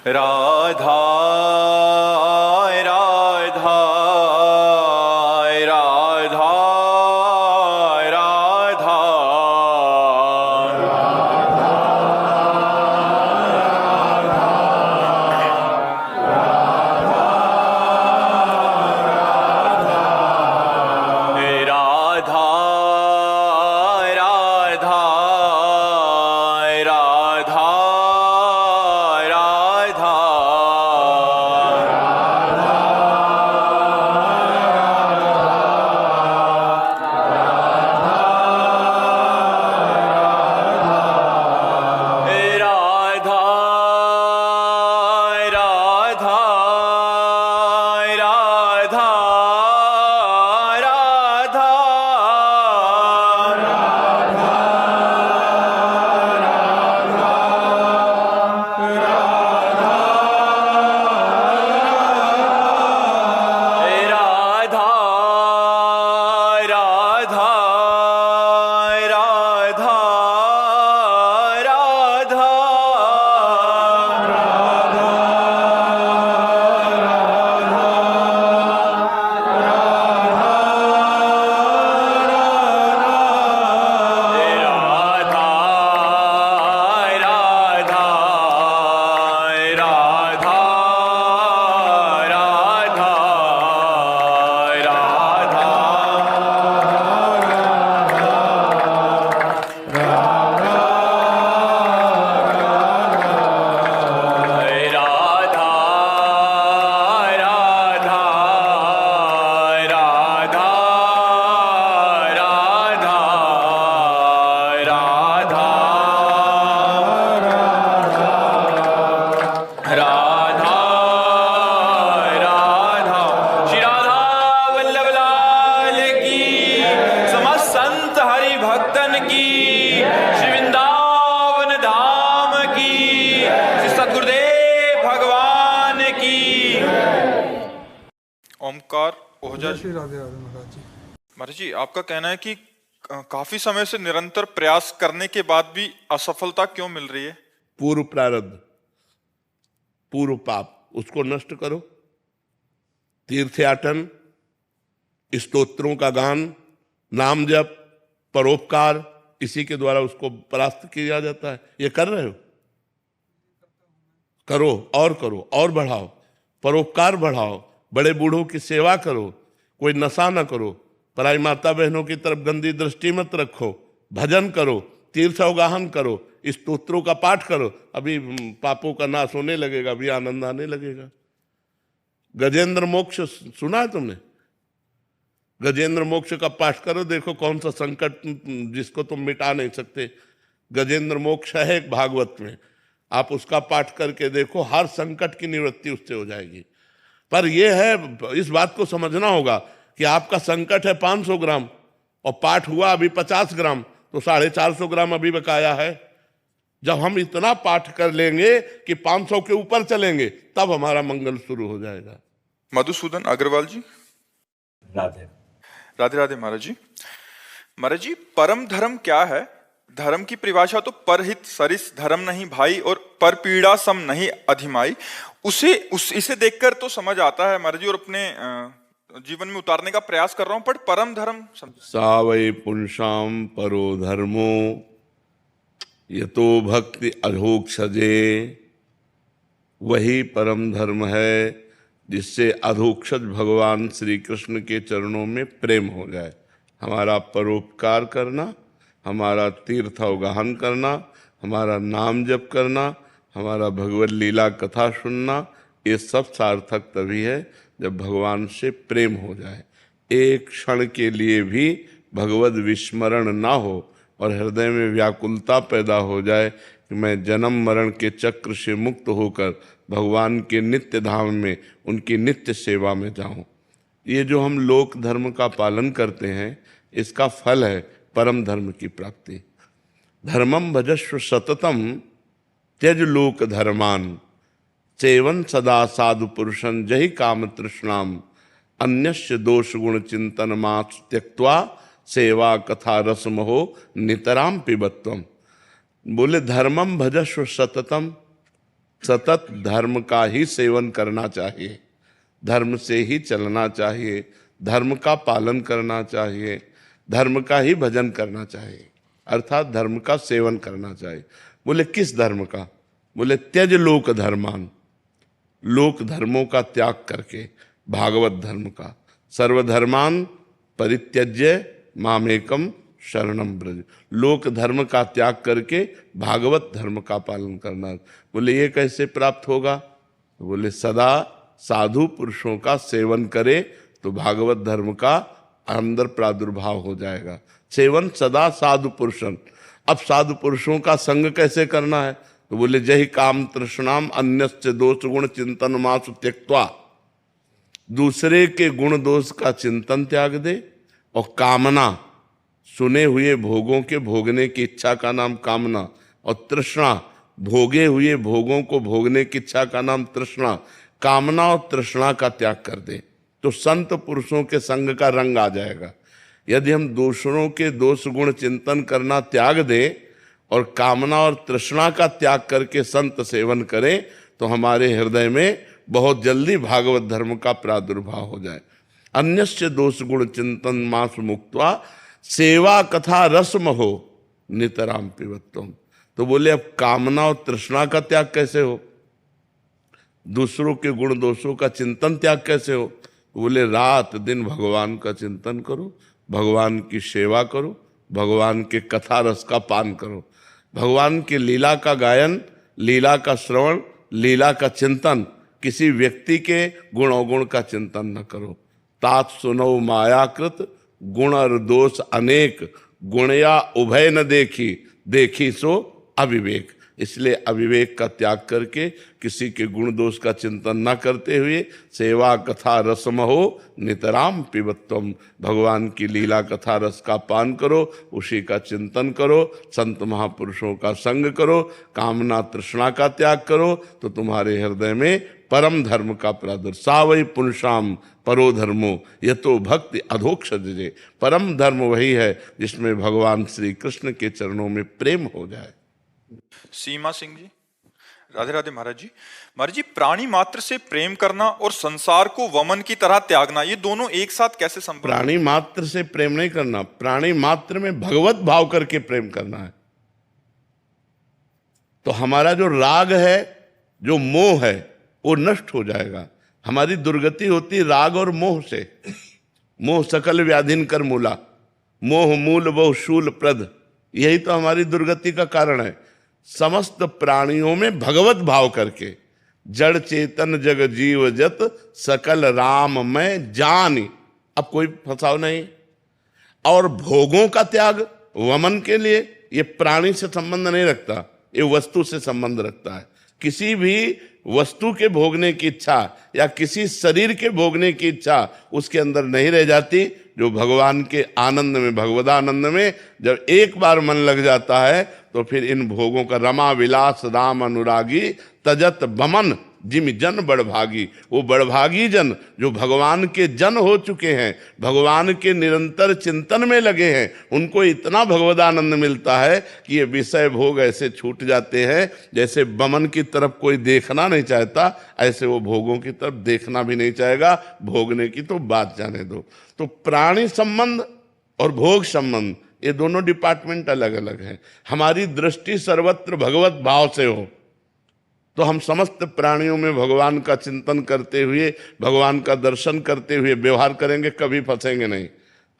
राधा राधा राधा राधा राधा राधा राधा ओमकार ओझा जी। राधे राधे महाराज जी। महाराज जी, आपका कहना है कि काफी समय से निरंतर प्रयास करने के बाद भी असफलता क्यों मिल रही है? पूर्व प्रारब्ध, पूर्व पाप, उसको नष्ट करो। तीर्थयाटन, स्तोत्रों का गान, नाम जप, परोपकार, इसी के द्वारा उसको परास्त किया जाता है। ये कर रहे हो? करो और बढ़ाओ। परोपकार बढ़ाओ, बड़े बूढ़ों की सेवा करो, कोई नशा न करो, पराई माता बहनों की तरफ गंदी दृष्टि मत रखो, भजन करो, तीर्थ अवगाहन करो, स्तोत्रों का पाठ करो। अभी पापों का नाश होने लगेगा, अभी आनंद आने लगेगा। गजेंद्र मोक्ष सुना है तुमने? गजेंद्र मोक्ष का पाठ करो, देखो कौन सा संकट जिसको तुम मिटा नहीं सकते। गजेंद्र मोक्ष है एक भागवत में, आप उसका पाठ करके देखो, हर संकट की निवृत्ति उससे हो जाएगी। पर यह है, इस बात को समझना होगा कि आपका संकट है 500 ग्राम और पाठ हुआ अभी 50 ग्राम, तो 450 ग्राम अभी बकाया है। जब हम इतना पाठ कर लेंगे कि 500 के ऊपर चलेंगे, तब हमारा मंगल शुरू हो जाएगा। मधुसूदन अग्रवाल जी। राधे राधे राधे महाराज जी। महाराज जी, परम धर्म क्या है? धर्म की परिभाषा तो परहित सरिस धर्म नहीं भाई और पर पीड़ा सम नहीं अधिमाई। इसे देखकर तो समझ आता है महाराज जी, और अपने जीवन में उतारने का प्रयास कर रहा हूं, पर परम धर्म सावै पुंसाम परो धर्मो यतो भक्ति अधोक्षजे। वही परम धर्म है जिससे अधोक्षज भगवान श्री कृष्ण के चरणों में प्रेम हो जाए। हमारा परोपकार करना, हमारा तीर्थ अवगाहन करना, हमारा नाम जप करना, हमारा भगवत लीला कथा सुनना, ये सब सार्थक तभी है जब भगवान से प्रेम हो जाए। एक क्षण के लिए भी भगवत विस्मरण ना हो और हृदय में व्याकुलता पैदा हो जाए कि मैं जन्म मरण के चक्र से मुक्त होकर भगवान के नित्य धाम में उनकी नित्य सेवा में जाऊं। ये जो हम लोक धर्म का पालन करते हैं, इसका फल है परम धर्म की प्राप्ति। धर्मम भजस्व सततम त्यज लोक धर्मान सेवन सदा साधु पुरुषन जहि काम तृष्णाम अन्यस्य दोष गुण चिंतन मास त्यक्त्वा सेवा कथा रसमहो नितराम पिबत्वम। बोले धर्मम भजस्व सततम, सतत धर्म का ही सेवन करना चाहिए, धर्म से ही चलना चाहिए, धर्म का पालन करना चाहिए, धर्म का ही भजन करना चाहिए, अर्थात धर्म का सेवन करना चाहिए। बोले किस धर्म का? बोले त्यज लोक धर्मान, लोक धर्मों का त्याग करके भागवत धर्म का। सर्वधर्मान परित्यज्य मामेकम शरणम ब्रज, लोक धर्म का त्याग करके भागवत धर्म का पालन करना। बोले ये कैसे प्राप्त होगा? तो बोले सदा साधु पुरुषों का सेवन करे तो भागवत धर्म का अंदर प्रादुर्भाव हो जाएगा। सेवन सदा साधु पुरुषन। अब साधु पुरुषों का संग कैसे करना है? तो बोले जय काम तृष्णाम अन्यस्य दोष गुण चिंतन मासु त्यक्त्वा, दूसरे के गुण दोष का चिंतन त्याग दे, और कामना, सुने हुए भोगों के भोगने की इच्छा का नाम कामना, और तृष्णा, भोगे हुए भोगों को भोगने की इच्छा का नाम तृष्णा। कामना और तृष्णा का त्याग कर दे तो संत पुरुषों के संग का रंग आ जाएगा। यदि हम दूसरों के दोष गुण चिंतन करना त्याग दें और कामना और तृष्णा का त्याग करके संत सेवन करें तो हमारे हृदय में बहुत जल्दी भागवत धर्म का प्रादुर्भाव हो जाए। अन्यस्य दोष गुण चिंतन मास मुक्त्वा सेवा कथा रसम हो नितराम पिबत्वम। तो बोले अब कामना और तृष्णा का त्याग कैसे हो, दूसरों के गुण दोषों का चिंतन त्याग कैसे हो? बोले रात दिन भगवान का चिंतन करो, भगवान की सेवा करो, भगवान के कथा रस का पान करो, भगवान की लीला का गायन, लीला का श्रवण, लीला का चिंतन, किसी व्यक्ति के गुण अवगुण का चिंतन न करो। तात सुनो मायाकृत गुण और दोष अनेक, गुणया उभय न देखी, देखी सो अविवेक। इसलिए अविवेक का त्याग करके किसी के गुण दोष का चिंतन न करते हुए सेवा कथा रसम हो नितराम पिबत्वम, भगवान की लीला कथा रस का पान करो, उसी का चिंतन करो, संत महापुरुषों का संग करो, कामना तृष्णा का त्याग करो तो तुम्हारे हृदय में परम धर्म का प्रादुर्भाव। वही पुरुषाम परो धर्मो यतो भक्ति अधोक्षजे। परम धर्म वही है जिसमें भगवान श्री कृष्ण के चरणों में प्रेम हो जाए। सीमा सिंह जी, राधे राधे महाराज जी। महाराज जी, प्राणी मात्र से प्रेम करना और संसार को वमन की तरह त्यागना, ये दोनों एक साथ कैसे संभव? प्राणी मात्र से प्रेम नहीं करना, प्राणी मात्र में भगवत भाव करके प्रेम करना है। तो हमारा जो राग है, जो मोह है, वो नष्ट हो जाएगा। हमारी दुर्गति होती राग और मोह से। मोह सकल व्याधिन कर मूला, मोह मूल बहु शूल प्रद, यही तो हमारी दुर्गति का कारण है। समस्त प्राणियों में भगवत भाव करके जड़ चेतन जग जीव जत सकल राम में जानी, अब कोई फंसाव नहीं। और भोगों का त्याग वमन के लिए, ये प्राणी से संबंध नहीं रखता, ये वस्तु से संबंध रखता है। किसी भी वस्तु के भोगने की इच्छा या किसी शरीर के भोगने की इच्छा उसके अंदर नहीं रह जाती। जो भगवान के आनंद में, भगवदानंद में जब एक बार मन लग जाता है तो फिर इन भोगों का रमा विलास राम अनुरागी तजत बमन जिम जन बड़भागी। वो बड़भागी जन जो भगवान के जन हो चुके हैं, भगवान के निरंतर चिंतन में लगे हैं, उनको इतना भगवदानंद मिलता है कि ये विषय भोग ऐसे छूट जाते हैं जैसे बमन की तरफ कोई देखना नहीं चाहता, ऐसे वो भोगों की तरफ देखना भी नहीं चाहेगा। भोगने की तो बात जाने दो। तो प्राणी संबंध और भोग संबंध, ये दोनों डिपार्टमेंट अलग अलग हैं। हमारी दृष्टि सर्वत्र भगवत भाव से हो तो हम समस्त प्राणियों में भगवान का चिंतन करते हुए, भगवान का दर्शन करते हुए व्यवहार करेंगे, कभी फंसेंगे नहीं।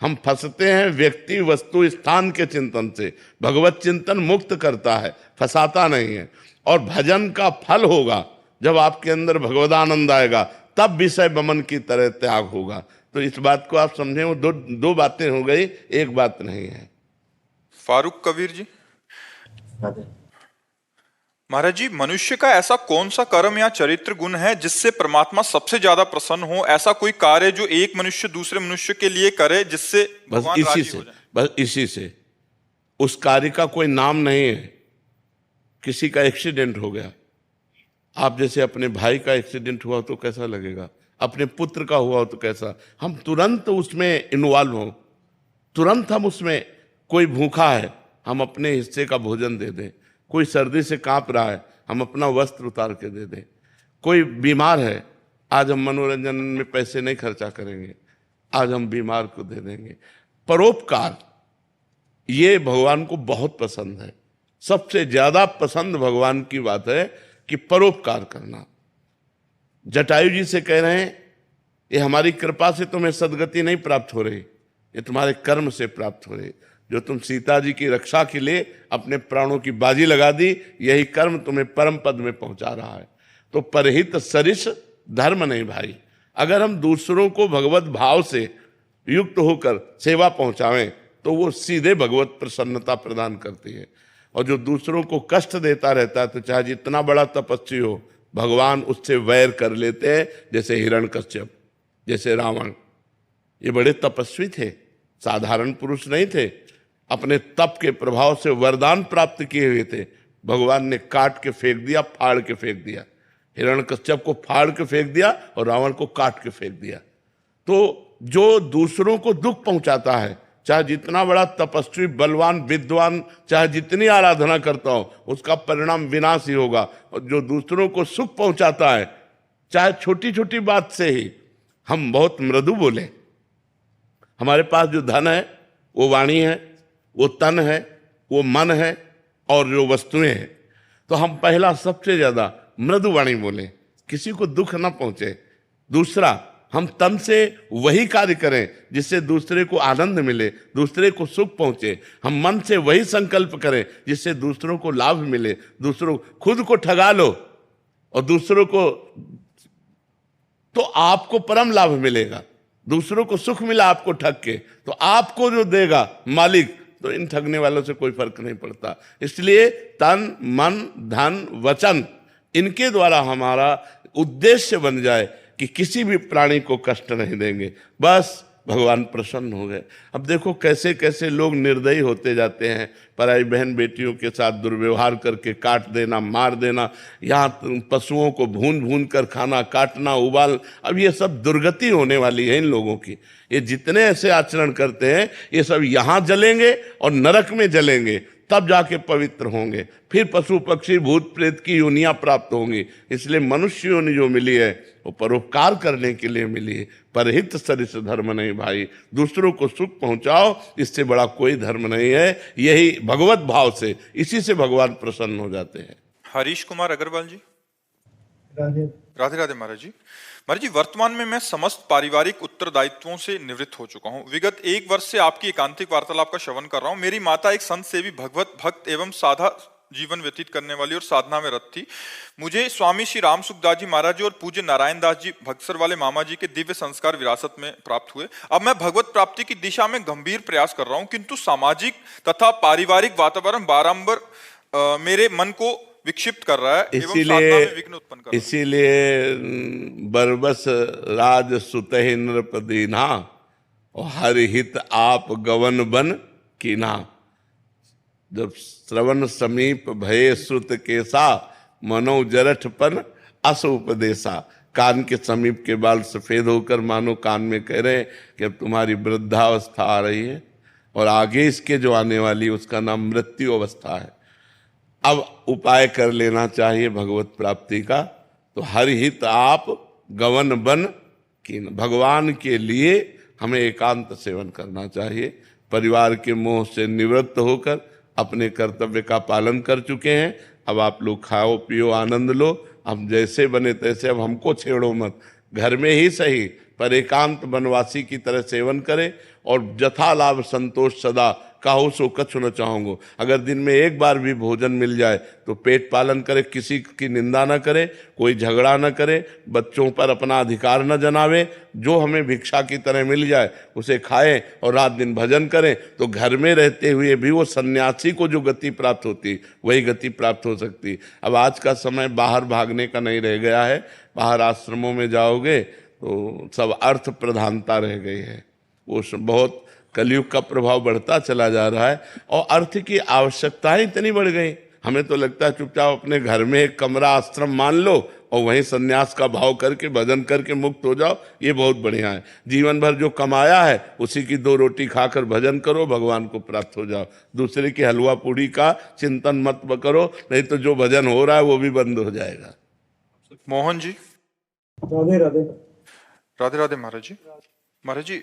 हम फंसते हैं व्यक्ति वस्तु स्थान के चिंतन से। भगवत चिंतन मुक्त करता है, फंसाता नहीं है। और भजन का फल होगा जब आपके अंदर भगवदानंद आएगा, तब विषय बमन की तरह त्याग होगा। तो इस बात को आप समझें, वो दो बातें हो गई, एक बात नहीं है। फारूक कबीर जी, महाराज जी, मनुष्य का ऐसा कौन सा कर्म या चरित्र गुण है जिससे परमात्मा सबसे ज्यादा प्रसन्न हो? ऐसा कोई कार्य जो एक मनुष्य दूसरे मनुष्य के लिए करे जिससे भगवान राजी हो जाए? बस इसी से। उस कार्य का कोई नाम नहीं है। किसी का एक्सीडेंट हो गया, आप जैसे अपने भाई का एक्सीडेंट हुआ तो कैसा लगेगा, अपने पुत्र का हुआ तो कैसा, हम तुरंत उसमें इन्वॉल्व हो, तुरंत हम उसमें, कोई भूखा है हम अपने हिस्से का भोजन दे दें, कोई सर्दी से कांप रहा है हम अपना वस्त्र उतार के दे दें। कोई बीमार है, आज हम मनोरंजन में पैसे नहीं खर्चा करेंगे, आज हम बीमार को दे देंगे। परोपकार ये भगवान को बहुत पसंद है। सबसे ज्यादा पसंद भगवान की बात है कि परोपकार करना। जटायु जी से कह रहे हैं, ये हमारी कृपा से तुम्हें सदगति नहीं प्राप्त हो रही, ये तुम्हारे कर्म से प्राप्त हो रही। जो तुम सीता जी की रक्षा के लिए अपने प्राणों की बाजी लगा दी, यही कर्म तुम्हें परम पद में पहुंचा रहा है। तो परहित सरिस धर्म नहीं भाई। अगर हम दूसरों को भगवत भाव से युक्त होकर सेवा पहुंचावें तो वो सीधे भगवत प्रसन्नता प्रदान करती है। और जो दूसरों को कष्ट देता रहता है, तो चाहे जितना बड़ा तपस्वी हो, भगवान उससे वैर कर लेते हैं। जैसे हिरण्यकश्यप, जैसे रावण, ये बड़े तपस्वी थे, साधारण पुरुष नहीं थे। अपने तप के प्रभाव से वरदान प्राप्त किए हुए थे। भगवान ने काट के फेंक दिया, फाड़ के फेंक दिया। हिरण्यकश्यप को फाड़ के फेंक दिया और रावण को काट के फेंक दिया। तो जो दूसरों को दुख पहुंचाता है, चाहे जितना बड़ा तपस्वी, बलवान, विद्वान, चाहे जितनी आराधना करता हो, उसका परिणाम विनाश ही होगा। और जो दूसरों को सुख पहुंचाता है, चाहे छोटी छोटी बात से ही हम बहुत मृदु बोले। हमारे पास जो धन है, वो वाणी है, वो तन है, वो मन है और जो वस्तुएं हैं, तो हम पहला सबसे ज्यादा मृदु वाणी बोले, किसी को दुख ना पहुंचे। दूसरा, हम तन से वही कार्य करें जिससे दूसरे को आनंद मिले, दूसरे को सुख पहुंचे। हम मन से वही संकल्प करें जिससे दूसरों को लाभ मिले। दूसरों, खुद को ठगा लो और दूसरों को, तो आपको परम लाभ मिलेगा। दूसरों को सुख मिला आपको ठग के, तो आपको जो देगा मालिक, तो इन ठगने वालों से कोई फर्क नहीं पड़ता। इसलिए तन, मन, धन, वचन, इनके द्वारा हमारा उद्देश्य बन जाए कि किसी भी प्राणी को कष्ट नहीं देंगे, बस भगवान प्रसन्न हो गए। अब देखो कैसे कैसे लोग निर्दयी होते जाते हैं। पराई बहन बेटियों के साथ दुर्व्यवहार करके काट देना, मार देना, यहाँ पशुओं को भून भून कर खाना, काटना, उबाल। अब ये सब दुर्गति होने वाली है इन लोगों की। ये जितने ऐसे आचरण करते हैं, ये सब यहाँ जलेंगे और नरक में जलेंगे, तब जाके पवित्र होंगे। फिर पशु पक्षी भूत प्रेत की योनियां प्राप्त होंगी। इसलिए मनुष्य योनि जो मिली है, वो परोपकार करने के लिए मिली है। परहित सरिस धर्म नहीं भाई। दूसरों को सुख पहुंचाओ, इससे बड़ा कोई धर्म नहीं है। यही भगवत भाव से, इसी से भगवान प्रसन्न हो जाते हैं। हरीश कुमार अग्रवाल जी। राधे राधे राधे महाराज जी। महाराज जी, वर्तमान में मैं समस्त पारिवारिक उत्तरदायित्वों से निवृत्त हो चुका हूँ। विगत 1 वर्ष से आपकी एकांतिक वार्तालाप का श्रवण कर रहा हूँ। मेरी माता एक संत सेवी, भगवत भक्त एवं साधा जीवन व्यतीत करने वाली और साधना में रत थी। मुझे स्वामी श्री राम सुखदास जी महाराज जी और पूज्य नारायण दास जी भक्सर वाले मामा जी के दिव्य संस्कार विरासत में प्राप्त हुए। अब मैं भगवत प्राप्ति की दिशा में गंभीर प्रयास कर रहा हूँ, किंतु सामाजिक तथा पारिवारिक वातावरण बारंबार मेरे मन को विक्षिप्त कर रहा है एवं साधना में विघ्न उत्पन्न कर रहा है। इसीलिए बरबस राज सुतहि नृपदीना और हरि हित आप गवन बन कीना। जब श्रवण समीप भये श्रुत केसा, मनो जरठपन अस उपदेशा। कान के समीप के बाल सफेद होकर मानो कान में कह रहे हैं कि अब तुम्हारी वृद्धावस्था आ रही है और आगे इसके जो आने वाली उसका नाम मृत्यु अवस्था है। अब उपाय कर लेना चाहिए भगवत प्राप्ति का। तो हरि हित आप गवन बन की, भगवान के लिए हमें एकांत सेवन करना चाहिए। परिवार के मोह से निवृत्त होकर अपने कर्तव्य का पालन कर चुके हैं। अब आप लोग खाओ पियो आनंद लो, हम जैसे बने तैसे, अब हमको छेड़ो मत। घर में ही सही पर एकांत वनवासी की तरह सेवन करें और जथा लाभ संतोष सदा काहू सो कछु न चाहूंगो। अगर दिन में एक बार भी भोजन मिल जाए तो पेट पालन करे, किसी की निंदा न करे, कोई झगड़ा न करे, बच्चों पर अपना अधिकार न जनावे। जो हमें भिक्षा की तरह मिल जाए उसे खाएं और रात दिन भजन करें, तो घर में रहते हुए भी वो सन्यासी को जो गति प्राप्त होती वही गति प्राप्त हो सकती। अब आज का समय बाहर भागने का नहीं रह गया है। बाहर आश्रमों में जाओगे तो सब अर्थ प्रधानता रह गई है। वो बहुत कलयुग का प्रभाव बढ़ता चला जा रहा है और अर्थ की आवश्यकताएं इतनी बढ़ गई। हमें तो लगता है चुपचाप अपने घर में एक कमरा आश्रम मान लो और वहीं सन्यास का भाव करके भजन करके मुक्त हो जाओ, ये बहुत बढ़िया है। जीवन भर जो कमाया है उसी की 2 रोटी खाकर भजन करो, भगवान को प्राप्त हो जाओ। दूसरे की हलवा पूड़ी का चिंतन मत करो, नहीं तो जो भजन हो रहा है वो भी बंद हो जाएगा। मोहन जी। राधे राधे। राधे राधे महाराज जी। महाराज जी,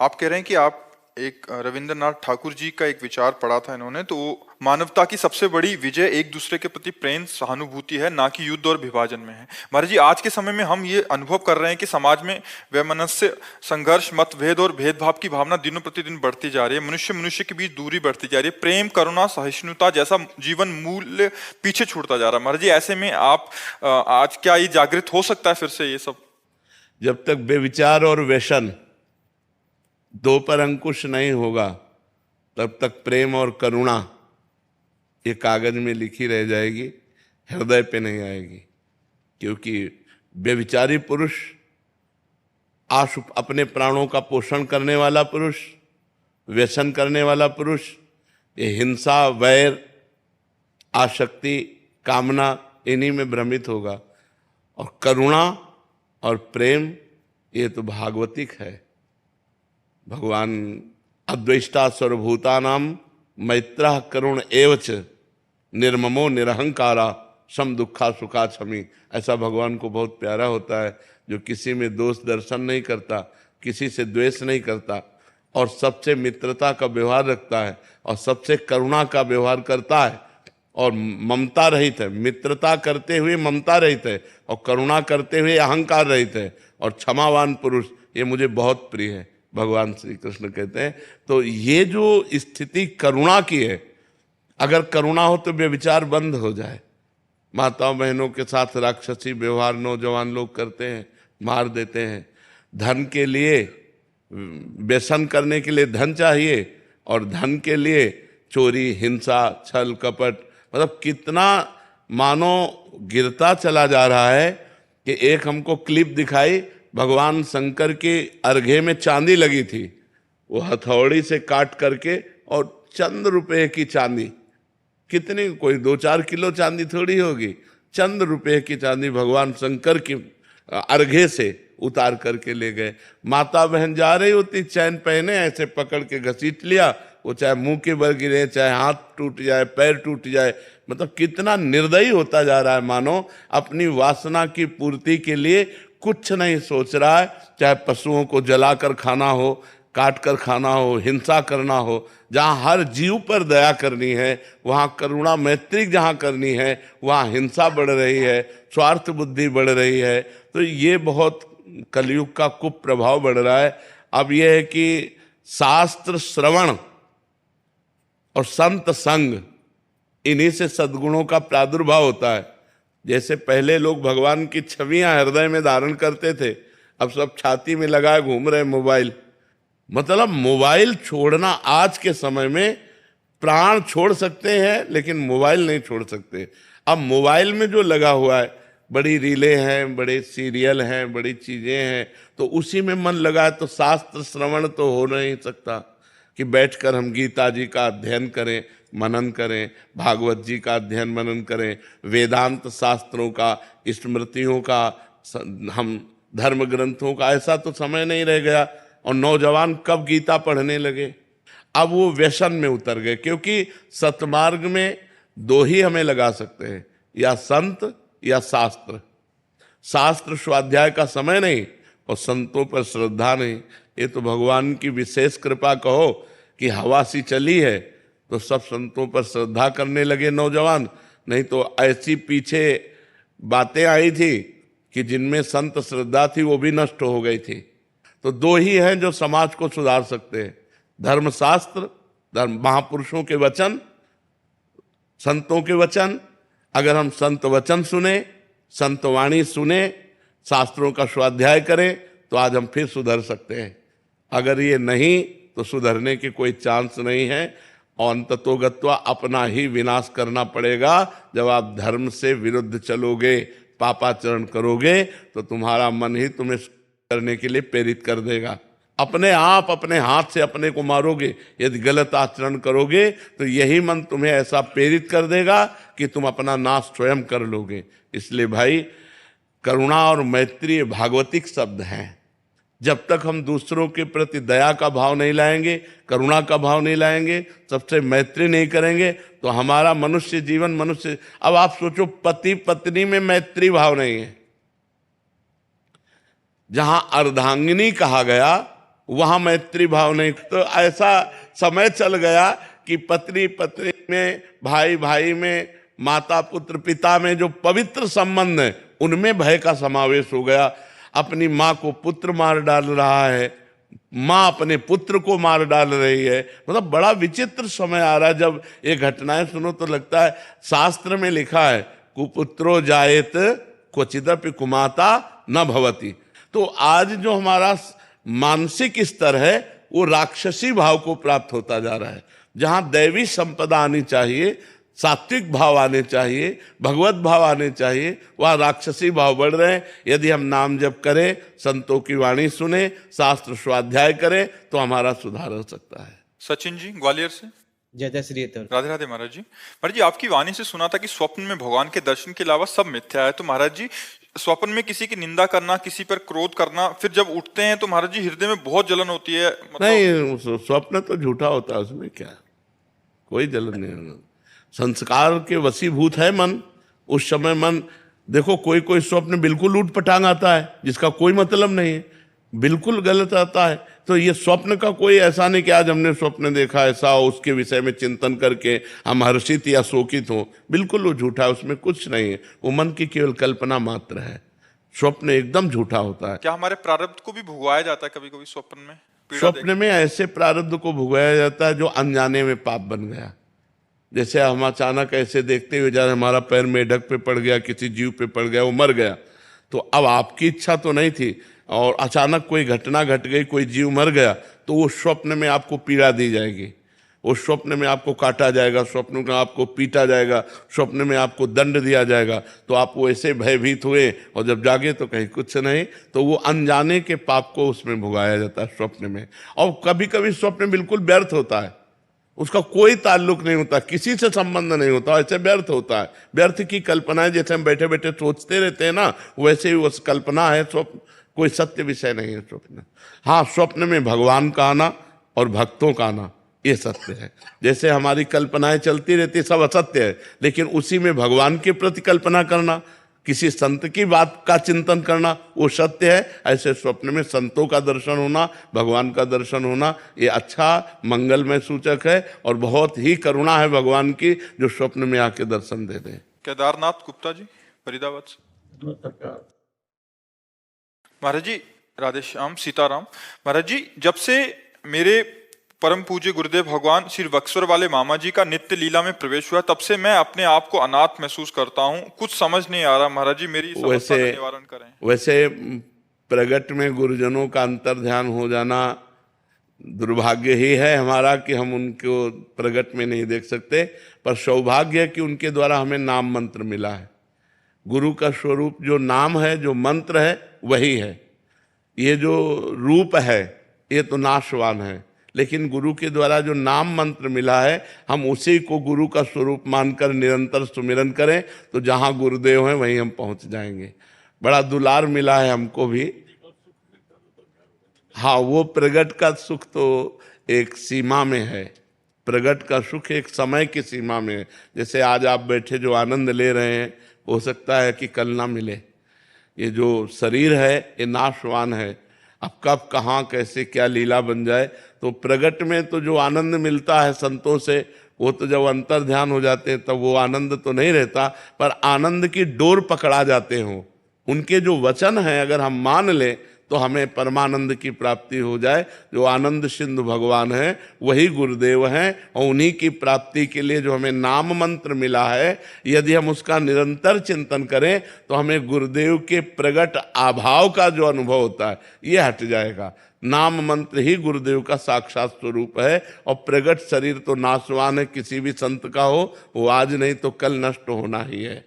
आप कह रहे हैं कि आप एक रविंद्रनाथ ठाकुर जी का एक विचार पढ़ा था इन्होंने, तो वो मानवता की सबसे बड़ी विजय एक दूसरे के प्रति प्रेम सहानुभूति है, ना कि युद्ध और विभाजन में है। महाराज जी, आज के समय में हम ये अनुभव कर रहे हैं कि समाज में वैमनस्य, संघर्ष, मतभेद और भेदभाव की भावना दिनों प्रतिदिन बढ़ती जा रही है। मनुष्य मनुष्य के बीच दूरी बढ़ती जा रही है। प्रेम, करुणा, सहिष्णुता जैसा जीवन मूल्य पीछे छूटता जा रहा है। महाराज जी, ऐसे में आप आज क्या ये जागृत हो सकता है फिर से ये सब? जब तक बेविचार और व्यसन 2 पर अंकुश नहीं होगा तब तक प्रेम और करुणा ये कागज में लिखी रह जाएगी, हृदय पे नहीं आएगी। क्योंकि बेविचारी पुरुष, अपने प्राणों का पोषण करने वाला पुरुष, व्यसन करने वाला पुरुष, ये हिंसा, वैर, आसक्ति, कामना इन्हीं में भ्रमित होगा। और करुणा और प्रेम ये तो भागवतिक है। भगवान अद्वेष्टा सर्वभूतानां मैत्रः करुण एवच निर्ममो निरहंकारा सम दुखा सुखा क्षमी। ऐसा भगवान को बहुत प्यारा होता है, जो किसी में दोष दर्शन नहीं करता, किसी से द्वेष नहीं करता और सबसे मित्रता का व्यवहार रखता है और सबसे करुणा का व्यवहार करता है और ममता रहित है। मित्रता करते हुए ममता रहित है और करुणा करते हुए अहंकार रहित है और क्षमावान पुरुष, ये मुझे बहुत प्रिय है, भगवान श्री कृष्ण कहते हैं। तो ये जो स्थिति करुणा की है, अगर करुणा हो तो व्यभिचार बंद हो जाए। माताओं बहनों के साथ राक्षसी व्यवहार नौजवान लोग करते हैं, मार देते हैं। धन के लिए, व्यसन करने के लिए धन चाहिए और धन के लिए चोरी, हिंसा, छल कपट, मतलब कितना मानो गिरता चला जा रहा है। कि एक हमको क्लिप दिखाई, भगवान शंकर के अर्घे में चांदी लगी थी, वो हथौड़ी से काट करके और चंद रुपए की चांदी, कितनी, कोई 2-4 किलो चांदी थोड़ी होगी, चंद रुपए की चांदी भगवान शंकर की अर्घे से उतार करके ले गए। माता बहन जा रही होती, चैन पहने ऐसे पकड़ के घसीट लिया, वो चाहे मुंह के बल गिरे, चाहे हाथ टूट जाए, पैर टूट जाए। मतलब कितना निर्दयी होता जा रहा है, मानो अपनी वासना की पूर्ति के लिए कुछ नहीं सोच रहा है। चाहे पशुओं को जलाकर खाना हो, काट कर खाना हो, हिंसा करना हो, जहाँ हर जीव पर दया करनी है, वहाँ करुणा मैत्री जहाँ करनी है, वहाँ हिंसा बढ़ रही है, स्वार्थ बुद्धि बढ़ रही है। तो ये बहुत कलयुग का कुप्रभाव बढ़ रहा है। अब यह है कि शास्त्र श्रवण और संत संग, इन्हीं से सद्गुणों का प्रादुर्भाव होता है। जैसे पहले लोग भगवान की छवियां हृदय में धारण करते थे, अब सब छाती में लगाए घूम रहे मोबाइल। मतलब मोबाइल छोड़ना आज के समय में, प्राण छोड़ सकते हैं लेकिन मोबाइल नहीं छोड़ सकते। अब मोबाइल में जो लगा हुआ है, बड़ी रीलें हैं, बड़े सीरियल हैं, बड़ी चीजें हैं, तो उसी में मन लगा है। तो शास्त्र श्रवण तो हो नहीं सकता कि बैठकर हम गीता जी का अध्ययन करें, मनन करें, भागवत जी का अध्ययन मनन करें, वेदांत शास्त्रों का, स्मृतियों का, हम धर्म ग्रंथों का, ऐसा तो समय नहीं रह गया। और नौजवान कब गीता पढ़ने लगे? अब वो व्यसन में उतर गए, क्योंकि सतमार्ग में 2 ही हमें लगा सकते हैं, या संत या शास्त्र। शास्त्र स्वाध्याय का समय नहीं और संतों पर श्रद्धा नहीं। ये तो भगवान की विशेष कृपा कहो कि हवा सी चली है तो सब संतों पर श्रद्धा करने लगे नौजवान। नहीं तो ऐसी पीछे बातें आई थी कि जिनमें संत श्रद्धा थी वो भी नष्ट हो गई थी। तो 2 ही हैं जो समाज को सुधार सकते हैं, धर्मशास्त्र, धर्म महापुरुषों के वचन, संतों के वचन। अगर हम संत वचन सुने, संत वाणी सुने, शास्त्रों का स्वाध्याय करें, तो आज हम फिर सुधर सकते हैं। अगर ये नहीं तो सुधरने की कोई चांस नहीं है और अंततोगत्वा अपना ही विनाश करना पड़ेगा। जब आप धर्म से विरुद्ध चलोगे, पापाचरण करोगे, तो तुम्हारा मन ही तुम्हें करने के लिए प्रेरित कर देगा। अपने आप अपने हाथ से अपने को मारोगे यदि गलत आचरण करोगे तो यही मन तुम्हें ऐसा प्रेरित कर देगा कि तुम अपना नाश स्वयं कर लोगे। इसलिए भाई, करुणा और मैत्री भागवतिक शब्द हैं। जब तक हम दूसरों के प्रति दया का भाव नहीं लाएंगे, करुणा का भाव नहीं लाएंगे, सबसे मैत्री नहीं करेंगे, तो हमारा मनुष्य जीवन मनुष्य। अब आप सोचो, पति पत्नी में मैत्री भाव नहीं है, जहां अर्धांगिनी कहा गया वहां मैत्री भाव नहीं। तो ऐसा समय चल गया कि पत्नी पत्नी में, भाई भाई में, माता पुत्र पिता में जो पवित्र संबंध है उनमें भय का समावेश हो गया। अपनी माँ को पुत्र मार डाल रहा है, माँ अपने पुत्र को मार डाल रही है। मतलब बड़ा विचित्र समय आ रहा है। जब ये घटनाएं सुनो तो लगता है, शास्त्र में लिखा है कुपुत्रो जायेत क्वचिदपि कुमाता न भवति। तो आज जो हमारा मानसिक स्तर है वो राक्षसी भाव को प्राप्त होता जा रहा है। जहां दैवी संपदा आनी चाहिए, सात्विक भाव आने चाहिए, भगवत भाव आने चाहिए, वह राक्षसी भाव बढ़ रहे हैं। यदि हम नाम जप करें, संतों की वाणी सुने, शास्त्र स्वाध्याय करें तो हमारा सुधार हो सकता है। सचिन जी ग्वालियर से। जय जय श्री राधे। राधे राधे महाराज जी। महाराज जी, आपकी वाणी से सुना था कि स्वप्न में भगवान के दर्शन के अलावा सब मिथ्या है। तो महाराज जी, स्वप्न में किसी की निंदा करना, किसी पर क्रोध करना, फिर जब उठते हैं तो महाराज जी हृदय में बहुत जलन होती है। नहीं, स्वप्न तो झूठा होता है, उसमें क्या, कोई जलन नहीं होना। संस्कार के वशीभूत है मन। उस समय मन, देखो कोई कोई स्वप्न बिल्कुल ऊट पटांग आता है जिसका कोई मतलब नहीं है, बिल्कुल गलत आता है। तो ये स्वप्न का कोई ऐसा नहीं कि आज हमने स्वप्न देखा ऐसा हो, उसके विषय में चिंतन करके हम हर्षित या शोकित हो। बिल्कुल वो झूठा है, उसमें कुछ नहीं है, वो मन की केवल कल्पना मात्र है। स्वप्न एकदम झूठा होता है। क्या हमारे प्रारब्ध को भी भुगवाया जाता है कभी कभी स्वप्न में? स्वप्न में ऐसे प्रारब्ध को भुगवाया जाता है जो अनजाने में पाप बन गया। जैसे हम अचानक ऐसे देखते हुए जा रहे, हमारा पैर मेढक पे पड़ गया, किसी जीव पे पड़ गया, वो मर गया। तो अब आपकी इच्छा तो नहीं थी और अचानक कोई घटना घट गई, कोई जीव मर गया, तो वो स्वप्न में आपको पीड़ा दी जाएगी, वो स्वप्न में आपको काटा जाएगा, स्वप्न में आपको पीटा जाएगा, स्वप्न में आपको दंड दिया जाएगा। तो आप वैसे भयभीत हुए और जब जागे तो कहीं कुछ नहीं। तो वो अनजाने के पाप को उसमें भुगाया जाता है स्वप्न में। और कभी कभी स्वप्न बिल्कुल व्यर्थ होता है, उसका कोई ताल्लुक नहीं होता, किसी से संबंध नहीं होता, ऐसे व्यर्थ होता है। व्यर्थ की कल्पनाएं जैसे हम बैठे बैठे सोचते रहते हैं ना, वैसे ही वो कल्पना है, स्वप्न कोई सत्य विषय नहीं है स्वप्न। हाँ, स्वप्न में भगवान का आना और भक्तों का आना ये सत्य है। जैसे हमारी कल्पनाएं चलती रहती सब असत्य है, लेकिन उसी में भगवान के प्रति कल्पना करना, किसी संत की बात का चिंतन करना वो सत्य है। ऐसे स्वप्न में संतों का दर्शन होना, भगवान का दर्शन होना, ये अच्छा मंगलमय सूचक है। और बहुत ही करुणा है भगवान की जो स्वप्न में आके दर्शन दे दें। केदारनाथ गुप्ता जी फरीदाबाद से। महाराज जी राधे श्याम सीताराम। महाराज जी, जब से मेरे परम पूज्य गुरुदेव भगवान श्री बक्सर वाले मामा जी का नित्य लीला में प्रवेश हुआ, तब से मैं अपने आप को अनाथ महसूस करता हूँ। कुछ समझ नहीं आ रहा महाराज जी, मेरी समस्या का निवारण करें। वैसे प्रगट में गुरुजनों का अंतर ध्यान हो जाना दुर्भाग्य ही है हमारा कि हम उनको प्रगट में नहीं देख सकते, पर सौभाग्य है कि उनके द्वारा हमें नाम मंत्र मिला है। गुरु का स्वरूप जो नाम है, जो मंत्र है, वही है। ये जो रूप है ये तो नाशवान है, लेकिन गुरु के द्वारा जो नाम मंत्र मिला है, हम उसी को गुरु का स्वरूप मानकर निरंतर सुमिरन करें तो जहां गुरुदेव हैं वहीं हम पहुंच जाएंगे। बड़ा दुलार मिला है हमको भी। हाँ, वो प्रगट का सुख तो एक सीमा में है, प्रगट का सुख एक समय की सीमा में है। जैसे आज आप बैठे जो आनंद ले रहे हैं, हो सकता है कि कल ना मिले। ये जो शरीर है ये नाशवान है, अब कब कहाँ कैसे क्या लीला बन जाए। तो प्रगट में तो जो आनंद मिलता है संतों से, वो तो जब अंतर ध्यान हो जाते हैं तब वो आनंद तो नहीं रहता, पर आनंद की डोर पकड़ा जाते हो। उनके जो वचन हैं अगर हम मान लें तो हमें परमानंद की प्राप्ति हो जाए। जो आनंद सिंधु भगवान है वही गुरुदेव हैं, और उन्हीं की प्राप्ति के लिए जो हमें नाम मंत्र मिला है, यदि हम उसका निरंतर चिंतन करें तो हमें गुरुदेव के प्रगट आभाव का जो अनुभव होता है ये हट जाएगा। नाम मंत्र ही गुरुदेव का साक्षात स्वरूप है। और प्रगट शरीर तो नाशवान है, किसी भी संत का हो वो आज नहीं तो कल नष्ट होना ही है,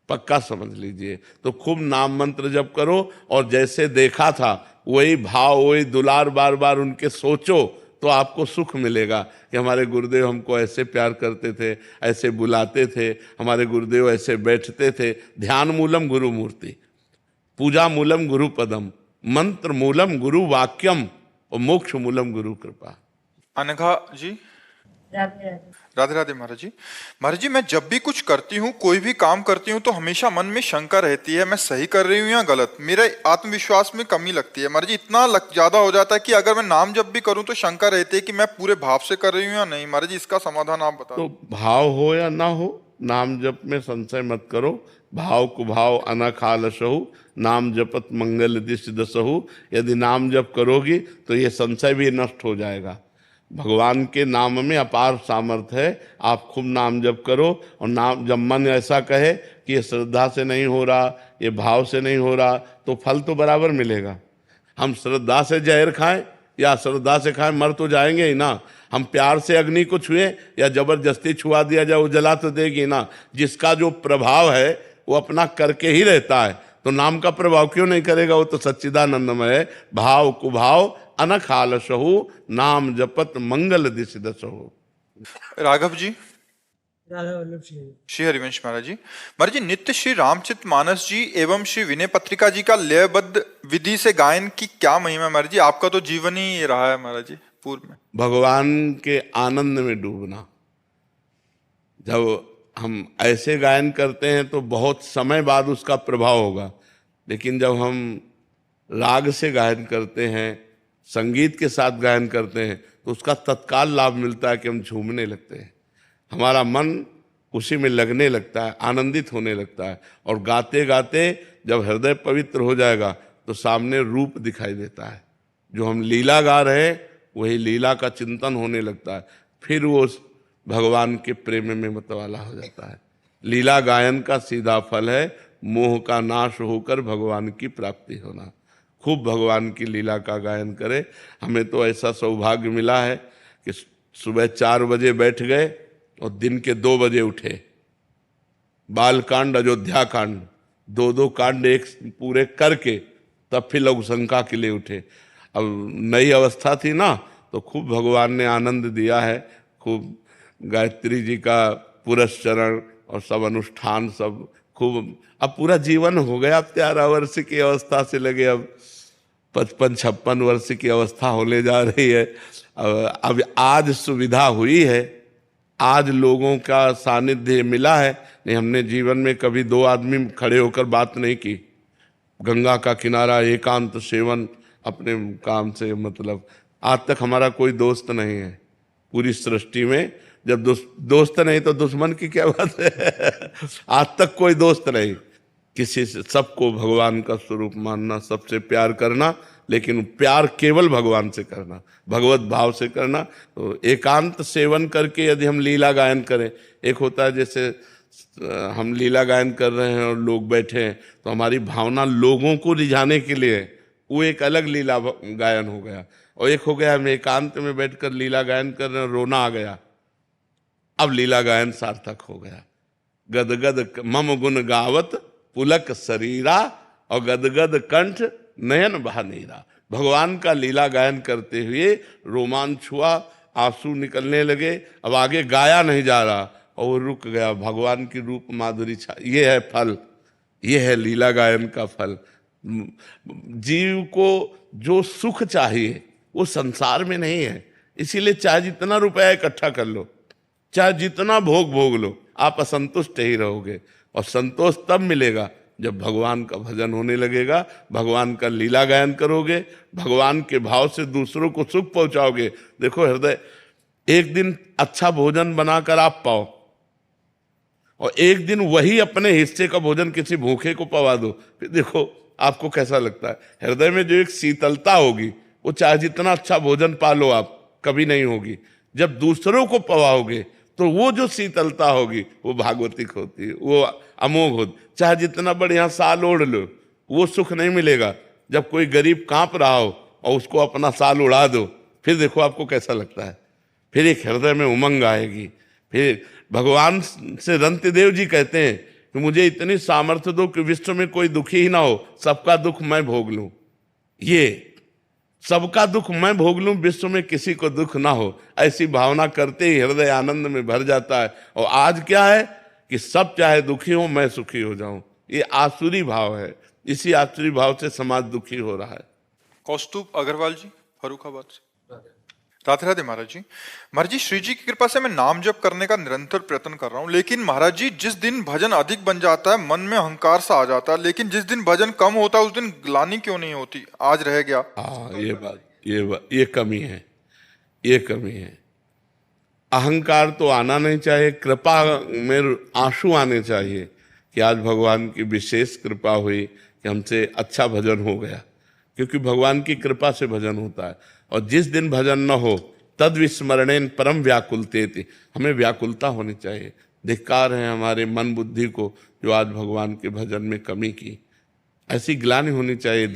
पक्का समझ लीजिए। तो खूब नाम मंत्र जप करो, और जैसे देखा था वही भाव, वही दुलार बार बार उनके सोचो तो आपको सुख मिलेगा कि हमारे गुरुदेव हमको ऐसे प्यार करते थे, ऐसे बुलाते थे, हमारे गुरुदेव ऐसे बैठते थे। ध्यान मूलम गुरु मूर्ति, पूजा मूलम गुरु पदम, मंत्र मूलम गुरु वाक्यम और मोक्ष मूलम गुरु कृपा। अनघा जी। राधे राधे। राधे राधे महाराज जी। महाराज जी, मैं जब भी कुछ करती हूँ, कोई भी काम करती हूँ, तो हमेशा मन में शंका रहती है, मैं सही कर रही हूँ या गलत। मेरे आत्मविश्वास में कमी लगती है महाराज जी, इतना ज्यादा हो जाता है कि अगर मैं नाम जब भी करूँ तो शंका रहती है कि मैं पूरे भाव से कर रही हूँ या नहीं। महाराज जी, इसका समाधान आप बता। तो भाव हो या ना हो, नाम जप में संशय मत करो। भाव कुभाव अनखालसहु, नाम जपत मंगल दिश दसहु। यदि नाम जप करोगी तो ये संशय भी नष्ट हो जाएगा। भगवान के नाम में अपार सामर्थ्य है। आप खूब नाम जप करो, और नाम जब मन ऐसा कहे कि ये श्रद्धा से नहीं हो रहा, ये भाव से नहीं हो रहा, तो फल तो बराबर मिलेगा। हम श्रद्धा से जहर खाएं या श्रद्धा से खाएं, मर तो जाएंगे ही ना। हम प्यार से अग्नि को छुए या जबरदस्ती छुआ दिया जाए, वो जला तो देगी ना। जिसका जो प्रभाव है वो अपना करके ही रहता है, तो नाम का प्रभाव क्यों नहीं करेगा? वो तो सच्चिदानंदमय है। भाव कुभाव अनखालसहु, नाम जपत मंगल दिश दसहु। राघव जी। राधा वल्लभ सिंह। श्री हरिवंश महाराज जी। महाराज जी, नित्य श्री रामचित मानस जी एवं श्री विनय पत्रिका जी का लयबद्ध विधि से गायन की क्या महिमा है महाराज जी? आपका तो जीवन ही ये रहा है महाराज जी पूर्व में। भगवान के आनंद में डूबना। जब हम ऐसे गायन करते हैं तो बहुत समय बाद उसका प्रभाव होगा, लेकिन जब हम राग से गायन करते हैं, संगीत के साथ गायन करते हैं, तो उसका तत्काल लाभ मिलता है कि हम झूमने लगते हैं, हमारा मन उसी में लगने लगता है, आनंदित होने लगता है। और गाते गाते जब हृदय पवित्र हो जाएगा तो सामने रूप दिखाई देता है। जो हम लीला गा रहे हैं वही लीला का चिंतन होने लगता है, फिर वो भगवान के प्रेम में मतवाला हो जाता है। लीला गायन का सीधा फल है मोह का नाश होकर भगवान की प्राप्ति होना। खूब भगवान की लीला का गायन करें। हमें तो ऐसा सौभाग्य मिला है कि सुबह 4 बजे बैठ गए और दिन के 2 बजे उठे। बालकांड, अयोध्या कांड, 2-2 कांड एक पूरे करके तब फिर लघु शंका के लिए उठे। अब नई अवस्था थी ना, तो खूब भगवान ने आनंद दिया है। खूब गायत्री जी का पुरस्चरण और सब अनुष्ठान सब खूब। अब पूरा जीवन हो गया। अब 13 वर्ष की अवस्था से लगे अब 55-56 वर्ष की अवस्था होने जा रही है। अब आज सुविधा हुई है, आज लोगों का सानिध्य मिला है। नहीं, हमने जीवन में कभी 2 आदमी खड़े होकर बात नहीं की। गंगा का किनारा, एकांत सेवन, अपने काम से मतलब। आज तक हमारा कोई दोस्त नहीं है पूरी सृष्टि में। जब दोस्त नहीं तो दुश्मन की क्या बात है। आज तक कोई दोस्त नहीं किसी से। सबको भगवान का स्वरूप मानना, सबसे प्यार करना, लेकिन प्यार केवल भगवान से करना, भगवत भाव से करना। तो एकांत सेवन करके यदि हम लीला गायन करें, एक होता है जैसे हम लीला गायन कर रहे हैं और लोग बैठे हैं, तो हमारी भावना लोगों को रिझाने के लिए, वो एक अलग लीला गायन हो गया। और एक हो गया हम एकांत में बैठकर लीला गायन कर रहे हैं, रोना आ गया, अब लीला गायन सार्थक हो गया। गदगद मम गुण गावत पुलक शरीरा और गदगद कंठ नयन बहानीरा। भगवान का लीला गायन करते हुए रोमांच हुआ, आंसू निकलने लगे। अब आगे गाया नहीं जा रहा और वो रुक गया। भगवान की रूप माधुरी छा। ये है फल, ये है लीला गायन का फल। जीव को जो सुख चाहिए वो संसार में नहीं है। इसीलिए चाहे जितना रुपया इकट्ठा कर लो, चाहे जितना भोग लो, आप असंतुष्ट ही रहोगे। और संतोष तब मिलेगा जब भगवान का भजन होने लगेगा, भगवान का लीला गायन करोगे, भगवान के भाव से दूसरों को सुख पहुंचाओगे। देखो हृदय, एक दिन अच्छा भोजन बनाकर आप पाओ और एक दिन वही अपने हिस्से का भोजन किसी भूखे को पवा दो, फिर देखो आपको कैसा लगता है। हृदय में जो एक शीतलता होगी, वो चाहे जितना अच्छा भोजन पालो आप, कभी नहीं होगी। जब दूसरों को पवाओगे तो वो जो शीतलता होगी वो भागवतिक होती है, वो अमोघ होती। चाहे जितना बढ़िया साल ओढ़ लो, वो सुख नहीं मिलेगा। जब कोई गरीब कांप रहा हो और उसको अपना साल उड़ा दो, फिर देखो आपको कैसा लगता है। फिर एक हृदय में उमंग आएगी। फिर भगवान से रंतिदेव जी कहते हैं कि मुझे इतनी सामर्थ्य दो कि विश्व में कोई दुखी ही ना हो, सबका दुख मैं भोग लूं। ये सबका दुख मैं भोग लूं, विश्व में किसी को दुख ना हो, ऐसी भावना करते ही हृदय आनंद में भर जाता है। और आज क्या है कि सब चाहे दुखी हो, मैं सुखी हो जाऊं, ये आसुरी भाव है। इसी आसुरी भाव से समाज दुखी हो रहा है। कौस्तुभ अग्रवाल जी, फर्रुखाबाद से। राधे राधे महाराज जी। महाराज जी, श्री जी की कृपा से मैं नाम जप करने का निरंतर प्रयत्न कर रहा हूँ, लेकिन महाराज जी जिस दिन भजन अधिक बन जाता है मन में अहंकार सा आ जाता है, लेकिन जिस दिन भजन कम होता है उस दिन ग्लानि क्यों नहीं होती? आज रह गया। हाँ, ये कमी है, ये कमी है। अहंकार तो आना नहीं चाहिए, कृपा में आंसू आने चाहिए कि आज भगवान की विशेष कृपा हुई कि हमसे अच्छा भजन हो गया, क्योंकि भगवान की कृपा से भजन होता है। और जिस दिन भजन न हो तद विस्मरणेन परम व्याकुलतेति, हमें व्याकुलता होनी चाहिए। धिक्कार है हमारे मन बुद्धि को जो आज भगवान के भजन में कमी की, ऐसी ग्लानि होनी चाहिए।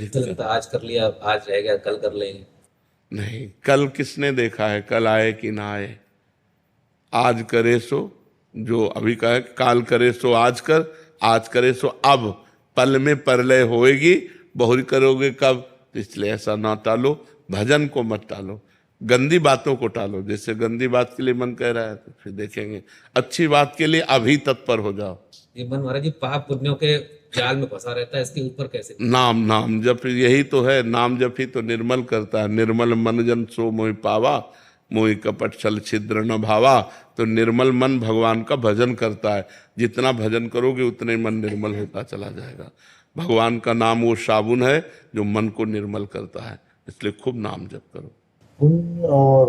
आज कर लिया, आज रह गया, कल कर लेंगे। नहीं, कल किसने देखा है? कल आए कि ना आए? आज करे सो, जो अभी कहा, काल करे सो आज कर, आज करे सो अब, पल में परलय होएगी, बहुरी करोगे कब? इसलिए ऐसा ना टालो, भजन को मत टालो, गंदी बातों को टालो। जैसे गंदी बात के लिए मन कह रहा है तो फिर देखेंगे, अच्छी बात के लिए अभी तत्पर हो जाओ। ये मन महाराज जी पाप पुण्यों के जाल में फंसा रहता है, इसके ऊपर कैसे? नाम जप, यही तो है, नाम जप ही तो निर्मल करता है। निर्मल मन जन सो मोहि पावा, मोहि कपट छल छिद्र न भावा। तो निर्मल मन भगवान का भजन करता है, जितना भजन करोगे उतने मन निर्मल होता चला जाएगा। भगवान का नाम वो साबुन है जो मन को निर्मल करता है, इसलिए खूब नाम जप करो। पुण्य और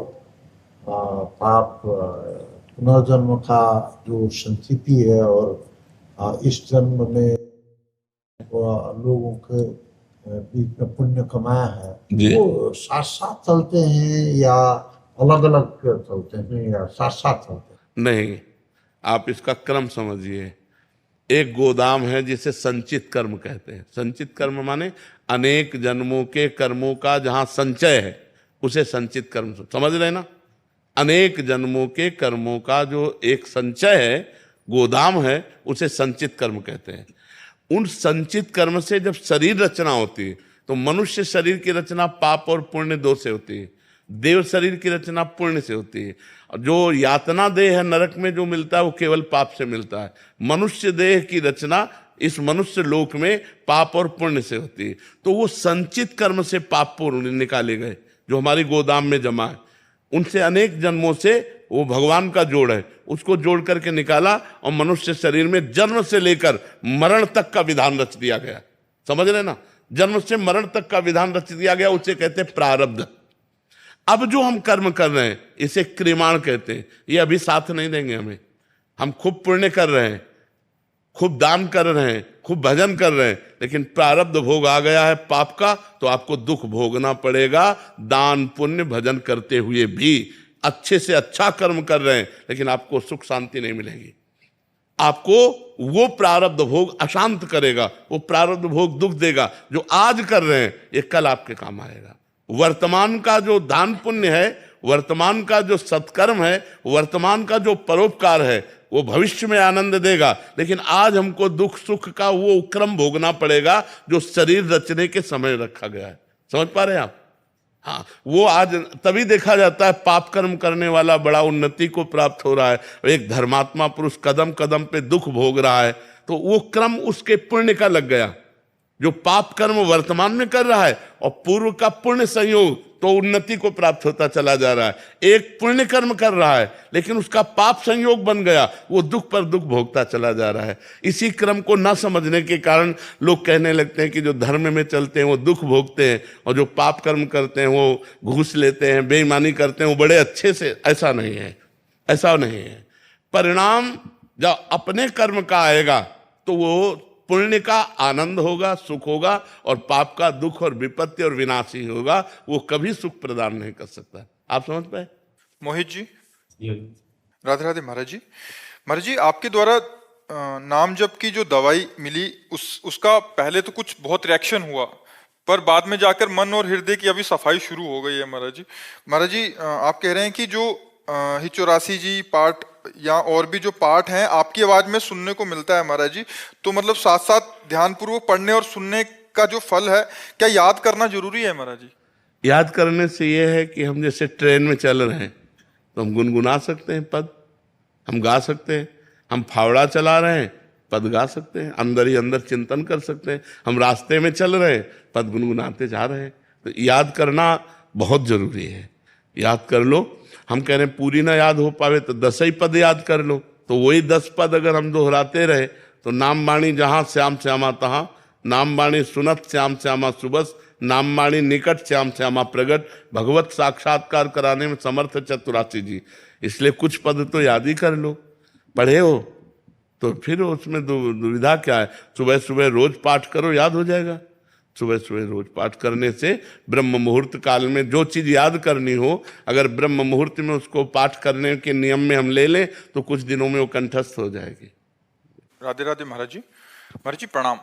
पाप पुनर्जन्म का जो संस्कृति है, और इस जन्म में लोगों के बीच में पुण्य कमाया है, वो साथ साथ चलते हैं या अलग अलग चलते हैं या साथ साथ चलते हैं? नहीं, आप इसका क्रम समझिए। एक गोदाम है जिसे संचित कर्म कहते हैं। संचित कर्म माने अनेक जन्मों के कर्मों का जहां संचय है उसे संचित कर्म समझ रहे ना। अनेक जन्मों के कर्मों का जो एक संचय है, गोदाम है, उसे संचित कर्म कहते हैं। उन संचित कर्म से जब शरीर रचना होती है तो मनुष्य शरीर की रचना पाप और पुण्य दो से होती है। देव शरीर की रचना पुण्य से होती है। जो यातना देह है नरक में जो मिलता है वो केवल पाप से मिलता है। मनुष्य देह की रचना इस मनुष्य लोक में पाप और पुण्य से होती है। तो वो संचित कर्म से पाप पुण्य निकाले गए जो हमारी गोदाम में जमा है, उनसे अनेक जन्मों से वो भगवान का जोड़ है, उसको जोड़ करके निकाला और मनुष्य शरीर में जन्म से लेकर मरण तक का विधान रच दिया गया। समझ रहे ना, जन्म से मरण तक का विधान रच दिया गया, उसे कहते हैं प्रारब्ध। अब जो हम कर्म कर रहे हैं इसे क्रिमाण कहते हैं। ये अभी साथ नहीं देंगे हमें। हम खूब पुण्य कर रहे हैं, खूब दान कर रहे हैं, खूब भजन कर रहे हैं, लेकिन प्रारब्ध भोग आ गया है पाप का, तो आपको दुख भोगना पड़ेगा। दान पुण्य भजन करते हुए भी अच्छे से अच्छा कर्म कर रहे हैं, लेकिन आपको सुख शांति नहीं मिलेगी। आपको वो प्रारब्ध भोग अशांत करेगा, वो प्रारब्ध भोग दुख देगा। जो आज कर रहे हैं ये कल आपके काम आएगा। वर्तमान का जो दान पुण्य है, वर्तमान का जो सत्कर्म है, वर्तमान का जो परोपकार है, वो भविष्य में आनंद देगा। लेकिन आज हमको दुख सुख का वो क्रम भोगना पड़ेगा जो शरीर रचने के समय रखा गया है। समझ पा रहे हैं आप? हाँ, वो आज तभी देखा जाता है पाप कर्म करने वाला बड़ा उन्नति को प्राप्त हो रहा है, एक धर्मात्मा पुरुष कदम कदम पे दुख भोग रहा है, तो वो क्रम उसके पुण्य का लग गया। जो पाप कर्म वर्तमान में कर रहा है और पूर्व का पुण्य संयोग, तो उन्नति को प्राप्त होता चला जा रहा है। एक पुण्य कर्म कर रहा है लेकिन उसका पाप संयोग बन गया, वो दुख पर दुख भोगता चला जा रहा है। इसी क्रम को न समझने के कारण लोग कहने लगते हैं कि जो धर्म में चलते हैं वो दुख भोगते हैं, और जो पाप कर्म करते हैं वो घूस लेते हैं, बेईमानी करते हैं, वो बड़े अच्छे से। ऐसा नहीं है, ऐसा नहीं है। परिणाम जब अपने कर्म का आएगा तो वो पुण्य का आनंद होगा, सुख होगा, और पाप का दुख और विपत्ति और विनाश ही होगा। वो कभी सुख प्रदान नहीं कर सकता। आप समझ पाए? मोहित जी, राधे राधे महाराज जी। महाराज जी, आपके द्वारा नाम जप की जो दवाई मिली उसका पहले तो कुछ बहुत रिएक्शन हुआ, पर बाद में जाकर मन और हृदय की अभी सफाई शुरू हो गई है। महाराज जी, आप कह रहे हैं कि जो हिचौरासी जी पाठ या और भी जो पाठ हैं आपकी आवाज में सुनने को मिलता है महाराज जी, तो मतलब साथ साथ ध्यानपूर्वक पढ़ने और सुनने का जो फल है, क्या याद करना जरूरी है महाराज जी? याद करने से ये है कि हम जैसे ट्रेन में चल रहे हैं तो हम गुनगुना सकते हैं पद, हम गा सकते हैं। हम फावड़ा चला रहे हैं, पद गा सकते हैं, अंदर ही अंदर चिंतन कर सकते हैं। हम रास्ते में चल रहे हैं, पद गुनगुनाते जा रहे हैं। तो याद करना बहुत जरूरी है, याद कर लो। हम कह रहे हैं पूरी ना याद हो पावे तो 10 ही पद याद कर लो। तो वही 10 पद अगर हम दोहराते रहे तो नाम बाणी जहां श्याम श्यामा तहां, नाम बाणी सुनत श्याम श्यामा सुबस, नाम बाणी निकट श्याम श्यामा प्रगट, भगवत साक्षात्कार कराने में समर्थ चतुरासी जी। इसलिए कुछ पद तो याद ही कर लो, पढ़े हो तो फिर उसमें दुविधा क्या है। सुबह सुबह रोज पाठ करो, याद हो जाएगा। सुबह सुबह रोज पाठ करने से ब्रह्म मुहूर्त काल में जो चीज याद करनी हो, अगर ब्रह्म मुहूर्त में उसको पाठ करने के नियम में हम ले लें तो कुछ दिनों में वो कंठस्थ हो जाएगी। राधे राधे महाराज जी। महाराज जी प्रणाम।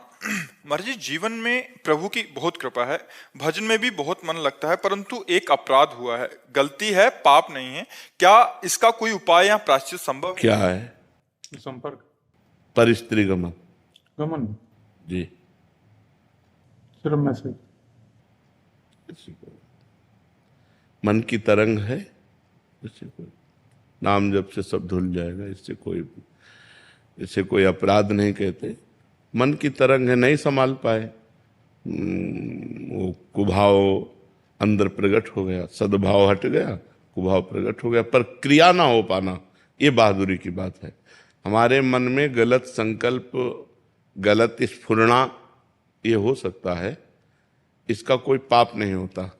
महाराज जी, जीवन में प्रभु की बहुत कृपा है, भजन में भी बहुत मन लगता है, परंतु एक अपराध हुआ है, गलती है, पाप नहीं है। क्या इसका कोई उपाय या प्रायश्चित संभव है? क्या है? संपर्क परिस्त्री गमन गमन जी। सिर्फ मैसेज मन की तरंग है, इससे कोई नाम जप से सब धुल जाएगा। इससे कोई अपराध नहीं कहते। मन की तरंग है, नहीं संभाल पाए, वो कुभाव अंदर प्रकट हो गया, सद्भाव हट गया, कुभाव प्रकट हो गया, पर क्रिया ना हो पाना, ये बहादुरी की बात है। हमारे मन में गलत संकल्प, गलत स्फुरणा ये हो सकता है, इसका कोई पाप नहीं होता।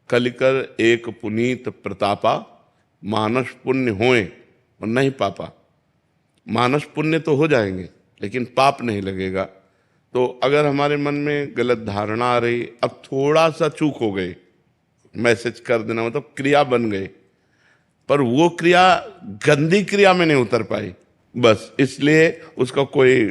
कलिकर एक पुनीत प्रतापा, मानस पुण्य होए और नहीं पापा। मानस पुण्य तो हो जाएंगे लेकिन पाप नहीं लगेगा। तो अगर हमारे मन में गलत धारणा आ रही, अब थोड़ा सा चूक हो गई, मैसेज कर देना मतलब क्रिया बन गई, पर वो क्रिया गंदी क्रिया में नहीं उतर पाई, बस इसलिए उसका कोई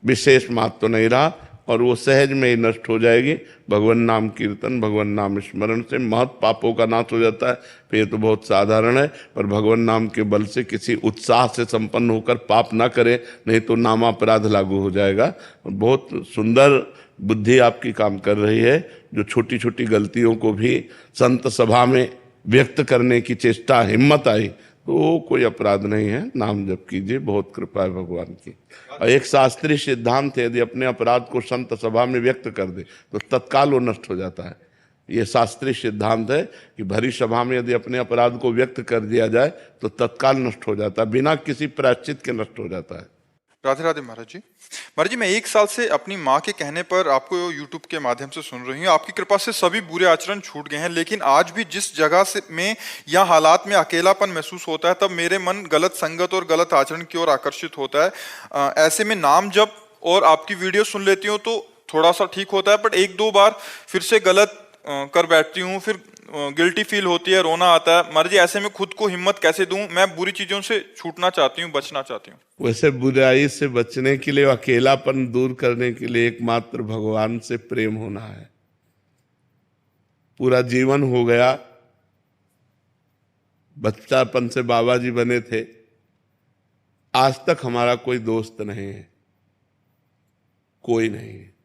विशेष महत्व तो नहीं रहा और वो सहज में ही नष्ट हो जाएगी। भगवान नाम कीर्तन, भगवान नाम स्मरण से महत पापों का नाश हो जाता है। फिर ये तो बहुत साधारण है, पर भगवान नाम के बल से किसी उत्साह से संपन्न होकर पाप ना करे, नहीं तो नामापराध लागू हो जाएगा। बहुत सुंदर बुद्धि आपकी काम कर रही है, जो छोटी छोटी गलतियों को भी संत सभा में व्यक्त करने की चेष्टा, हिम्मत आई, तो कोई अपराध नहीं है। नाम जप कीजिए, बहुत कृपा है भगवान की। और एक शास्त्रीय सिद्धांत है, यदि अपने अपराध को संत सभा में व्यक्त कर दे तो तत्काल वो नष्ट हो जाता है। ये शास्त्रीय सिद्धांत है कि भरी सभा में यदि अपने अपराध को व्यक्त कर दिया जाए तो तत्काल नष्ट हो जाता है, बिना किसी प्रायश्चित के नष्ट हो जाता है। राधे राधे महाराज जी। महाराज जी, मैं 1 साल से अपनी माँ के कहने पर आपको यूट्यूब के माध्यम से सुन रही हूँ। आपकी कृपा से सभी बुरे आचरण छूट गए हैं, लेकिन आज भी जिस जगह से में या हालात में अकेलापन महसूस होता है, तब मेरे मन गलत संगत और गलत आचरण की ओर आकर्षित होता है। ऐसे में नाम जप और आपकी वीडियो सुन लेती हूँ तो थोड़ा सा ठीक होता है, बट 1-2 बार फिर से गलत कर बैठती हूँ, फिर गिल्टी फील होती है, रोना आता है। महाराज जी, ऐसे में खुद को हिम्मत कैसे दूं? मैं बुरी चीजों से छूटना चाहती हूँ, बचना चाहती हूँ। वैसे बुराई से बचने के लिए, अकेलापन दूर करने के लिए एकमात्र भगवान से प्रेम होना है। पूरा जीवन हो गया, बच्चापन से बाबा जी बने थे, आज तक हमारा कोई दोस्त नहीं है, कोई नहीं है।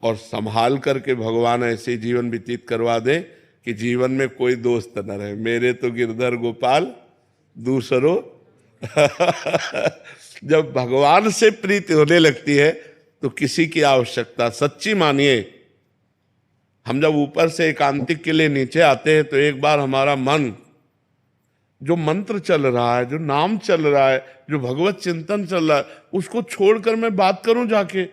और संभाल करके भगवान ऐसे जीवन व्यतीत करवा दे कि जीवन में कोई दोस्त न रहे। मेरे तो गिरधर गोपाल दूसरों जब भगवान से प्रीति होने लगती है तो किसी की आवश्यकता, सच्ची मानिए, हम जब ऊपर से एकांतिक के लिए नीचे आते हैं तो एक बार हमारा मन, जो मंत्र चल रहा है, जो नाम चल रहा है, जो भगवत चिंतन चल रहा है, उसको छोड़कर मैं बात करूं जाके,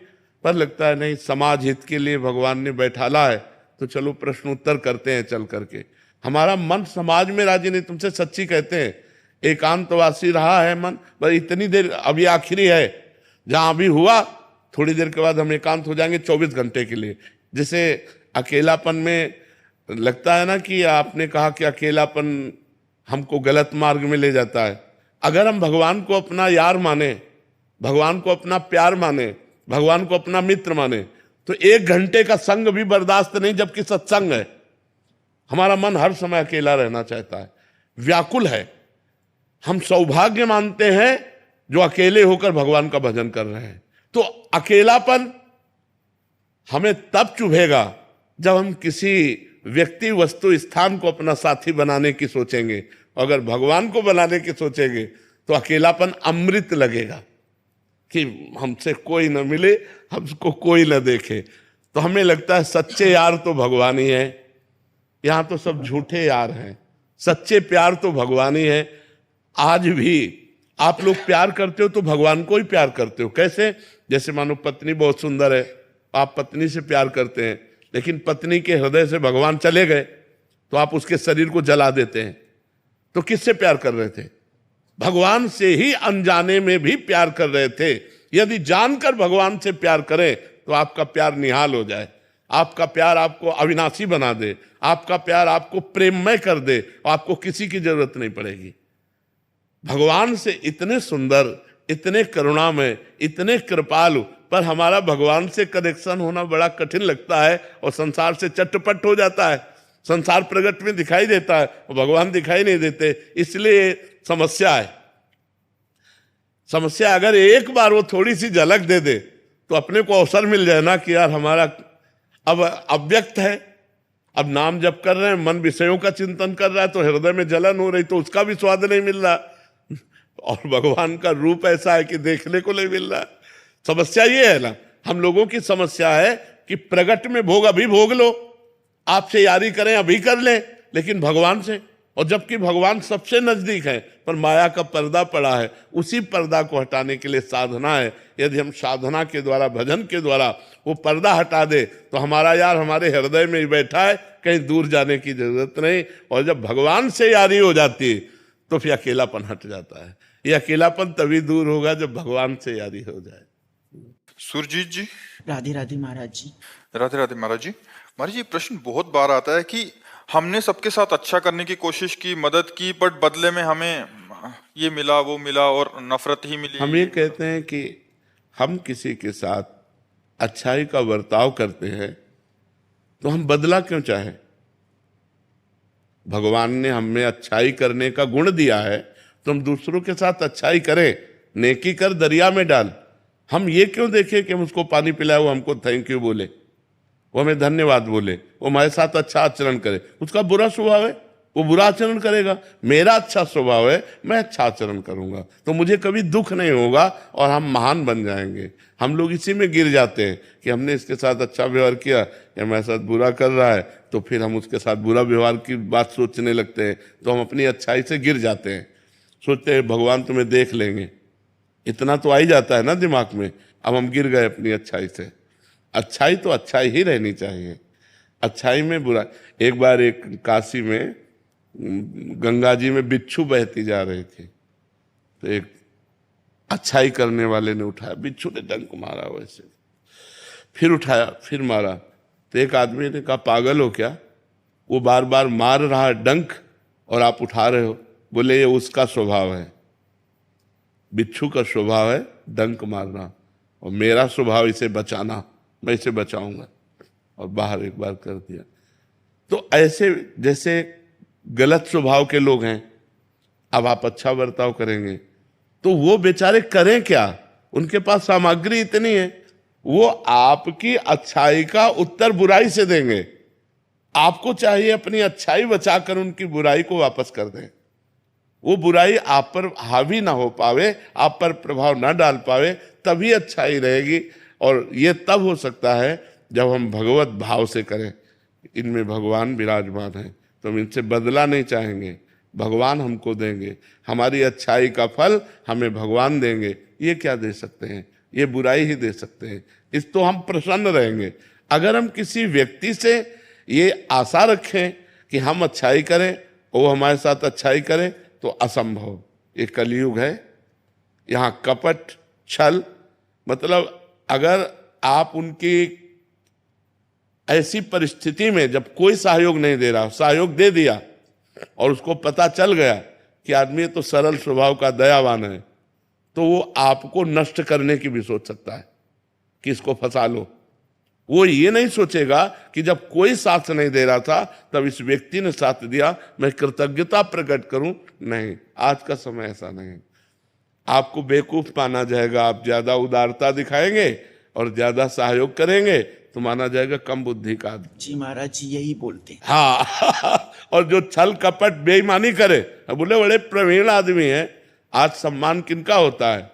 पर लगता है नहीं, समाज हित के लिए भगवान ने बैठाला है तो चलो प्रश्न उत्तर करते हैं चल करके। हमारा मन समाज में राजी नहीं, तुमसे सच्ची कहते हैं, एकांतवासी रहा है मन, पर इतनी देर अभी आखिरी है, जहां अभी हुआ थोड़ी देर के बाद हम एकांत हो जाएंगे 24 घंटे के लिए। जैसे अकेलापन में लगता है ना कि आपने कहा कि अकेलापन हमको गलत मार्ग में ले जाता है। अगर हम भगवान को अपना यार माने, भगवान को अपना प्यार माने, भगवान को अपना मित्र माने, तो 1 घंटे का संग भी बर्दाश्त नहीं, जबकि सत्संग है। हमारा मन हर समय अकेला रहना चाहता है, व्याकुल है। हम सौभाग्य मानते हैं जो अकेले होकर भगवान का भजन कर रहे हैं। तो अकेलापन हमें तब चुभेगा जब हम किसी व्यक्ति वस्तु स्थान को अपना साथी बनाने की सोचेंगे, अगर भगवान को बनाने की सोचेंगे तो अकेलापन अमृत लगेगा कि हमसे कोई न मिले, हमको कोई न देखे। तो हमें लगता है सच्चे यार तो भगवान ही है, यहाँ तो सब झूठे यार हैं, सच्चे प्यार तो भगवान ही है। आज भी आप लोग प्यार करते हो तो भगवान को ही प्यार करते हो। कैसे? जैसे मानो पत्नी बहुत सुंदर है, आप पत्नी से प्यार करते हैं, लेकिन पत्नी के हृदय से भगवान चले गए तो आप उसके शरीर को जला देते हैं। तो किससे प्यार कर रहे थे? भगवान से ही अनजाने में भी प्यार कर रहे थे। यदि जानकर भगवान से प्यार करें तो आपका प्यार निहाल हो जाए, आपका प्यार आपको अविनाशी बना दे, आपका प्यार आपको प्रेममय कर दे, आपको किसी की जरूरत नहीं पड़ेगी। भगवान से इतने सुंदर, इतने करुणामय, इतने कृपालु, पर हमारा भगवान से कनेक्शन होना बड़ा कठिन लगता है और संसार से चटपट हो जाता है। संसार प्रगट में दिखाई देता है और भगवान दिखाई नहीं देते, इसलिए समस्या है। समस्या अगर एक बार वो थोड़ी सी झलक दे दे तो अपने को अवसर मिल जाए ना कि यार हमारा अब अव्यक्त है, अब नाम जप कर रहे हैं, मन विषयों का चिंतन कर रहा है तो हृदय में जलन हो रही, तो उसका भी स्वाद नहीं मिल रहा, और भगवान का रूप ऐसा है कि देखने को नहीं मिल रहा। समस्या ये है ना, हम लोगों की समस्या है कि प्रगट में भोग अभी भोग लो, आपसे यारी करें अभी कर लें, लेकिन भगवान से, और जबकि भगवान सबसे नजदीक है, पर माया का पर्दा पड़ा है। उसी पर्दा को हटाने के लिए साधना है। यदि हम साधना के द्वारा, भजन के द्वारा वो पर्दा हटा दे तो हमारा यार हमारे हृदय में ही बैठा है, कहीं दूर जाने की जरूरत नहीं। और जब भगवान से यारी हो जाती है तो फिर अकेलापन हट जाता है। ये अकेलापन तभी दूर होगा जब भगवान से यारी हो जाए। सुरजीत जी। राधे राधे महाराज जी। राधे राधे महाराज जी। महाराज जी, प्रश्न बहुत बार आता है कि हमने सबके साथ अच्छा करने की कोशिश की, मदद की, बट बदले में हमें ये मिला, वो मिला और नफरत ही मिली। हम ये कहते हैं कि हम किसी के साथ अच्छाई का बर्ताव करते हैं तो हम बदला क्यों चाहें? भगवान ने हमें अच्छाई करने का गुण दिया है तो हम दूसरों के साथ अच्छाई करें। नेकी कर दरिया में डाल। हम ये क्यों देखें कि हम उसको पानी पिलाए, वो हमको थैंक यू बोले, वो हमें धन्यवाद बोले, वो हमारे साथ अच्छा आचरण करे। उसका बुरा स्वभाव है, वो बुरा आचरण करेगा। मेरा अच्छा स्वभाव है, मैं अच्छा आचरण करूंगा, तो मुझे कभी दुख नहीं होगा और हम महान बन जाएंगे। हम लोग इसी में गिर जाते हैं कि हमने इसके साथ अच्छा व्यवहार किया, या हमारे साथ बुरा कर रहा है, तो फिर हम उसके साथ बुरा व्यवहार की बात सोचने लगते हैं, तो हम अपनी अच्छाई से गिर जाते हैं। सोचते हैं भगवान तुम्हें देख लेंगे, इतना तो आ ही जाता है ना दिमाग में। अब हम गिर गए अपनी अच्छाई से। अच्छाई तो अच्छाई ही रहनी चाहिए, अच्छाई में बुरा। एक बार एक काशी में गंगा जी में बिच्छू बहती जा रही थी, तो एक अच्छाई करने वाले ने उठाया, बिच्छू ने डंक मारा वैसे, फिर उठाया, फिर मारा, तो एक आदमी ने कहा पागल हो क्या, वो बार बार मार रहा है डंक और आप उठा रहे हो। बोले ये उसका स्वभाव है, बिच्छू का स्वभाव है डंक मारना, और मेरा स्वभाव इसे बचाना, मैं इसे बचाऊंगा। और बाहर एक बार कर दिया। तो ऐसे जैसे गलत स्वभाव के लोग हैं, अब आप अच्छा बर्ताव करेंगे तो वो बेचारे करें क्या? उनके पास सामग्री इतनी है, वो आपकी अच्छाई का उत्तर बुराई से देंगे। आपको चाहिए अपनी अच्छाई बचाकर उनकी बुराई को वापस कर दें। वो बुराई आप पर हावी ना हो पावे, आप पर प्रभाव ना डाल पावे, तभी अच्छाई रहेगी। और ये तब हो सकता है जब हम भगवत भाव से करें। इनमें भगवान विराजमान है, तो हम इनसे बदला नहीं चाहेंगे, भगवान हमको देंगे। हमारी अच्छाई का फल हमें भगवान देंगे। ये क्या दे सकते हैं? ये बुराई ही दे सकते हैं। इस तो हम प्रसन्न रहेंगे। अगर हम किसी व्यक्ति से ये आशा रखें कि हम अच्छाई करें, वो हमारे साथ अच्छाई करें, तो असंभव। ये कलयुग है, यहाँ कपट, छल, मतलब अगर आप उनकी ऐसी परिस्थिति में जब कोई सहयोग नहीं दे रहा, सहयोग दे दिया और उसको पता चल गया कि आदमी तो सरल स्वभाव का दयावान है, तो वो आपको नष्ट करने की भी सोच सकता है कि इसको फंसा लो। वो ये नहीं सोचेगा कि जब कोई साथ नहीं दे रहा था तब इस व्यक्ति ने साथ दिया, मैं कृतज्ञता प्रकट करूं। नहीं, आज का समय ऐसा नहीं। आपको बेवकूफ माना जाएगा। आप ज्यादा उदारता दिखाएंगे और ज्यादा सहयोग करेंगे तो माना जाएगा कम बुद्धि का आदमी। जी महाराज जी यही बोलते हैं। हाँ और जो छल कपट बेईमानी करे, बोले बड़े प्रवीण आदमी हैं। आज सम्मान किनका होता है?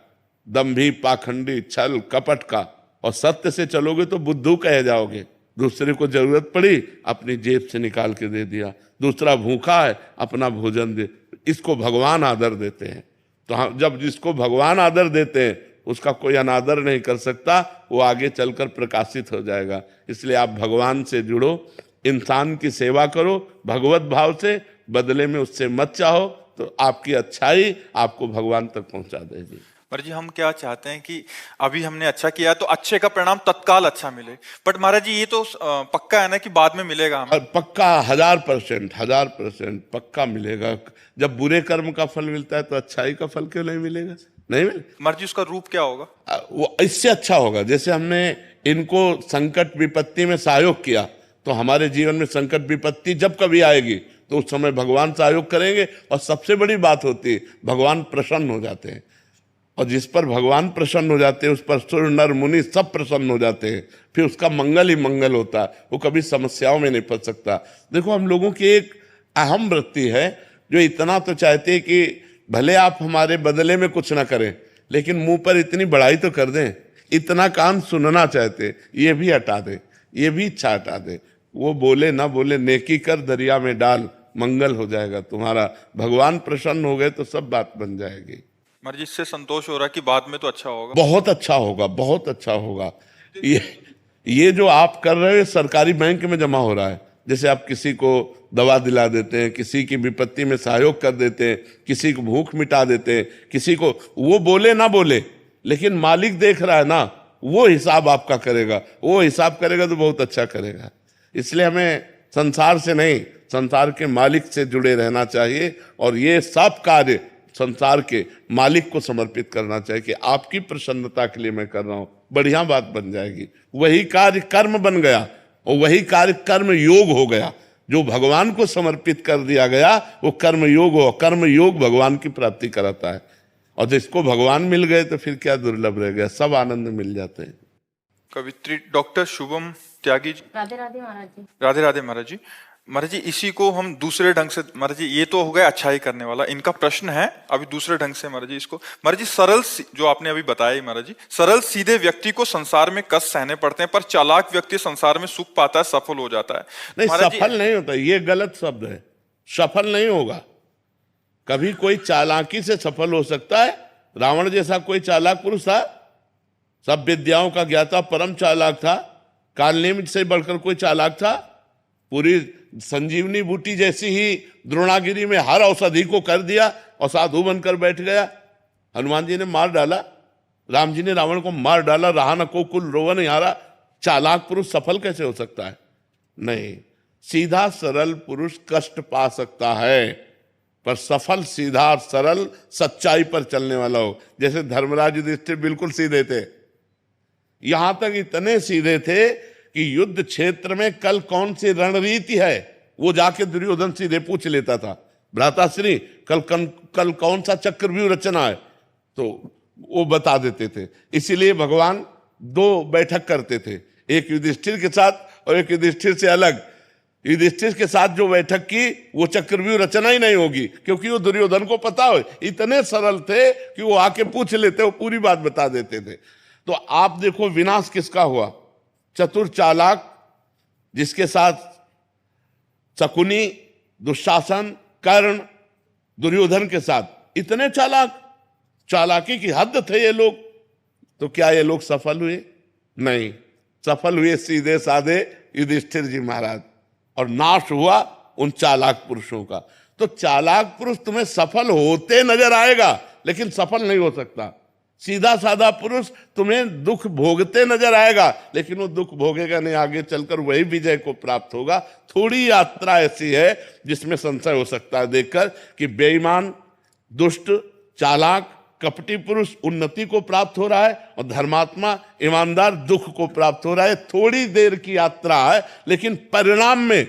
दंभी, पाखंडी, छल कपट का। और सत्य से चलोगे तो बुद्धू कहे जाओगे। दूसरे को जरूरत पड़ी अपनी जेब से निकाल के दे दिया, दूसरा भूखा है अपना भोजन दे, इसको भगवान आदर देते हैं। तो हम जब जिसको भगवान आदर देते हैं उसका कोई अनादर नहीं कर सकता, वो आगे चलकर प्रकाशित हो जाएगा। इसलिए आप भगवान से जुड़ो, इंसान की सेवा करो भगवत भाव से, बदले में उससे मत चाहो, तो आपकी अच्छाई आपको भगवान तक पहुंचा देगी। महाराज जी हम क्या चाहते हैं कि अभी हमने अच्छा किया तो अच्छे का परिणाम तत्काल अच्छा मिले, बट महाराज जी ये तो पक्का है ना कि बाद में मिलेगा हमें? पक्का 1000% पक्का मिलेगा। जब बुरे कर्म का फल मिलता है तो अच्छाई का फल क्यों नहीं मिलेगा? नहीं मिले। महाराज जी उसका रूप क्या होगा? वो इससे अच्छा होगा। जैसे हमने इनको संकट विपत्ति में सहयोग किया, तो हमारे जीवन में संकट विपत्ति जब कभी आएगी तो उस समय भगवान सहयोग करेंगे। और सबसे बड़ी बात होती है भगवान प्रसन्न हो जाते हैं, और जिस पर भगवान प्रसन्न हो जाते हैं उस पर सुर नर मुनि सब प्रसन्न हो जाते हैं। फिर उसका मंगल ही मंगल होता है, वो कभी समस्याओं में नहीं फंस सकता। देखो हम लोगों की एक अहम वृत्ति है जो इतना तो चाहते हैं कि भले आप हमारे बदले में कुछ ना करें, लेकिन मुंह पर इतनी बड़ाई तो कर दें। इतना कान सुनना चाहते, ये भी हटा दे, ये भी इच्छा हटा दे। वो बोले ना बोले, नेकी कर दरिया में डाल, मंगल हो जाएगा तुम्हारा। भगवान प्रसन्न हो गए तो सब बात बन जाएगी। महाराज जी इससे संतोष हो रहा है कि बाद में तो अच्छा होगा? बहुत अच्छा होगा, बहुत अच्छा होगा। ये जो आप कर रहे हो सरकारी बैंक में जमा हो रहा है। जैसे आप किसी को दवा दिला देते हैं, किसी की विपत्ति में सहयोग कर देते हैं, किसी को भूख मिटा देते हैं, किसी को, वो बोले ना बोले लेकिन मालिक देख रहा है ना, वो हिसाब आपका करेगा। वो हिसाब करेगा तो बहुत अच्छा करेगा। इसलिए हमें संसार से नहीं, संसार के मालिक से जुड़े रहना चाहिए, और ये सब कार्य संसार के मालिक को समर्पित करना चाहिए कि आपकी प्रसन्नता के लिए मैं कर रहा हूं, बढ़िया बात बन जाएगी। वही कार्य कर्म बन गया, और वही कार्य कर्म योग हो गया। जो भगवान को समर्पित कर दिया गया वो कर्म योग हो। कर्म योग भगवान की प्राप्ति कराता है, और जिसको भगवान मिल गए तो फिर क्या दुर्लभ रह गया, सब आनंद मिल जाते हैं। कवित्री डॉक्टर शुभम त्यागी जी। राधे राधे महाराज जी। राधे राधे महाराज जी। महाराज जी इसी को हम दूसरे ढंग से, महाराज जी ये तो हो गया अच्छाई करने वाला, इनका प्रश्न है अभी दूसरे ढंग से महाराज जी इसको। महाराज जी सरल, जो आपने अभी बताया महाराज जी, सरल सीधे व्यक्ति को संसार में कष्ट सहने पड़ते हैं, पर चालाक व्यक्ति संसार में सुख पाता है, सफल हो जाता है। नहीं, महाराज जी, सफल नहीं होता, ये गलत शब्द है। सफल नहीं होगा कभी। कोई चालाकी से सफल हो सकता है। रावण जैसा कोई चालाक पुरुष था, सब विद्याओं का ज्ञाता, परम चालाक था। कालनेम से बढ़कर कोई चालाक था? पूरी संजीवनी बूटी जैसी ही द्रोणागिरी में हर औषधि को कर दिया और साधु बनकर बैठ गया। हनुमान जी ने मार डाला, राम जी ने रावण को मार डाला, रहा न को कुल रोवन यारा। चालाक पुरुष सफल कैसे हो सकता है? नहीं, सीधा सरल पुरुष कष्ट पा सकता है, पर सफल सीधा सरल सच्चाई पर चलने वाला हो। जैसे धर्मराज युधिष्ठिर बिल्कुल सीधे थे, यहां तक इतने सीधे थे कि युद्ध क्षेत्र में कल कौन सी रणनीति है वो जाके दुर्योधन सीधे पूछ लेता था। भ्राताश्री कल कौन सा चक्रव्यूह रचना है, तो वो बता देते थे। इसीलिए भगवान 2 बैठक करते थे, एक युधिष्ठिर के साथ और एक युधिष्ठिर से अलग। युधिष्ठिर के साथ जो बैठक की वो चक्रव्यूह रचना ही नहीं होगी, क्योंकि वो दुर्योधन को पता हो। इतने सरल थे कि वो आके पूछ लेते, वो पूरी बात बता देते थे। तो आप देखो विनाश किसका हुआ? चतुर चालाक, जिसके साथ शकुनी, दुशासन, कर्ण, दुर्योधन के साथ इतने चालाक, चालाकी की हद थे ये लोग। तो क्या ये लोग सफल हुए? नहीं, सफल हुए सीधे साधे युधिष्ठिर जी महाराज, और नाश हुआ उन चालाक पुरुषों का। तो चालाक पुरुष तुम्हें सफल होते नजर आएगा, लेकिन सफल नहीं हो सकता। सीधा साधा पुरुष तुम्हें दुख भोगते नजर आएगा, लेकिन वो दुख भोगेगा नहीं, आगे चलकर वही विजय को प्राप्त होगा। थोड़ी यात्रा ऐसी है जिसमें संशय हो सकता है देखकर कि बेईमान, दुष्ट, चालाक, कपटी पुरुष उन्नति को प्राप्त हो रहा है, और धर्मात्मा, ईमानदार दुख को प्राप्त हो रहा है। थोड़ी देर की यात्रा है, लेकिन परिणाम में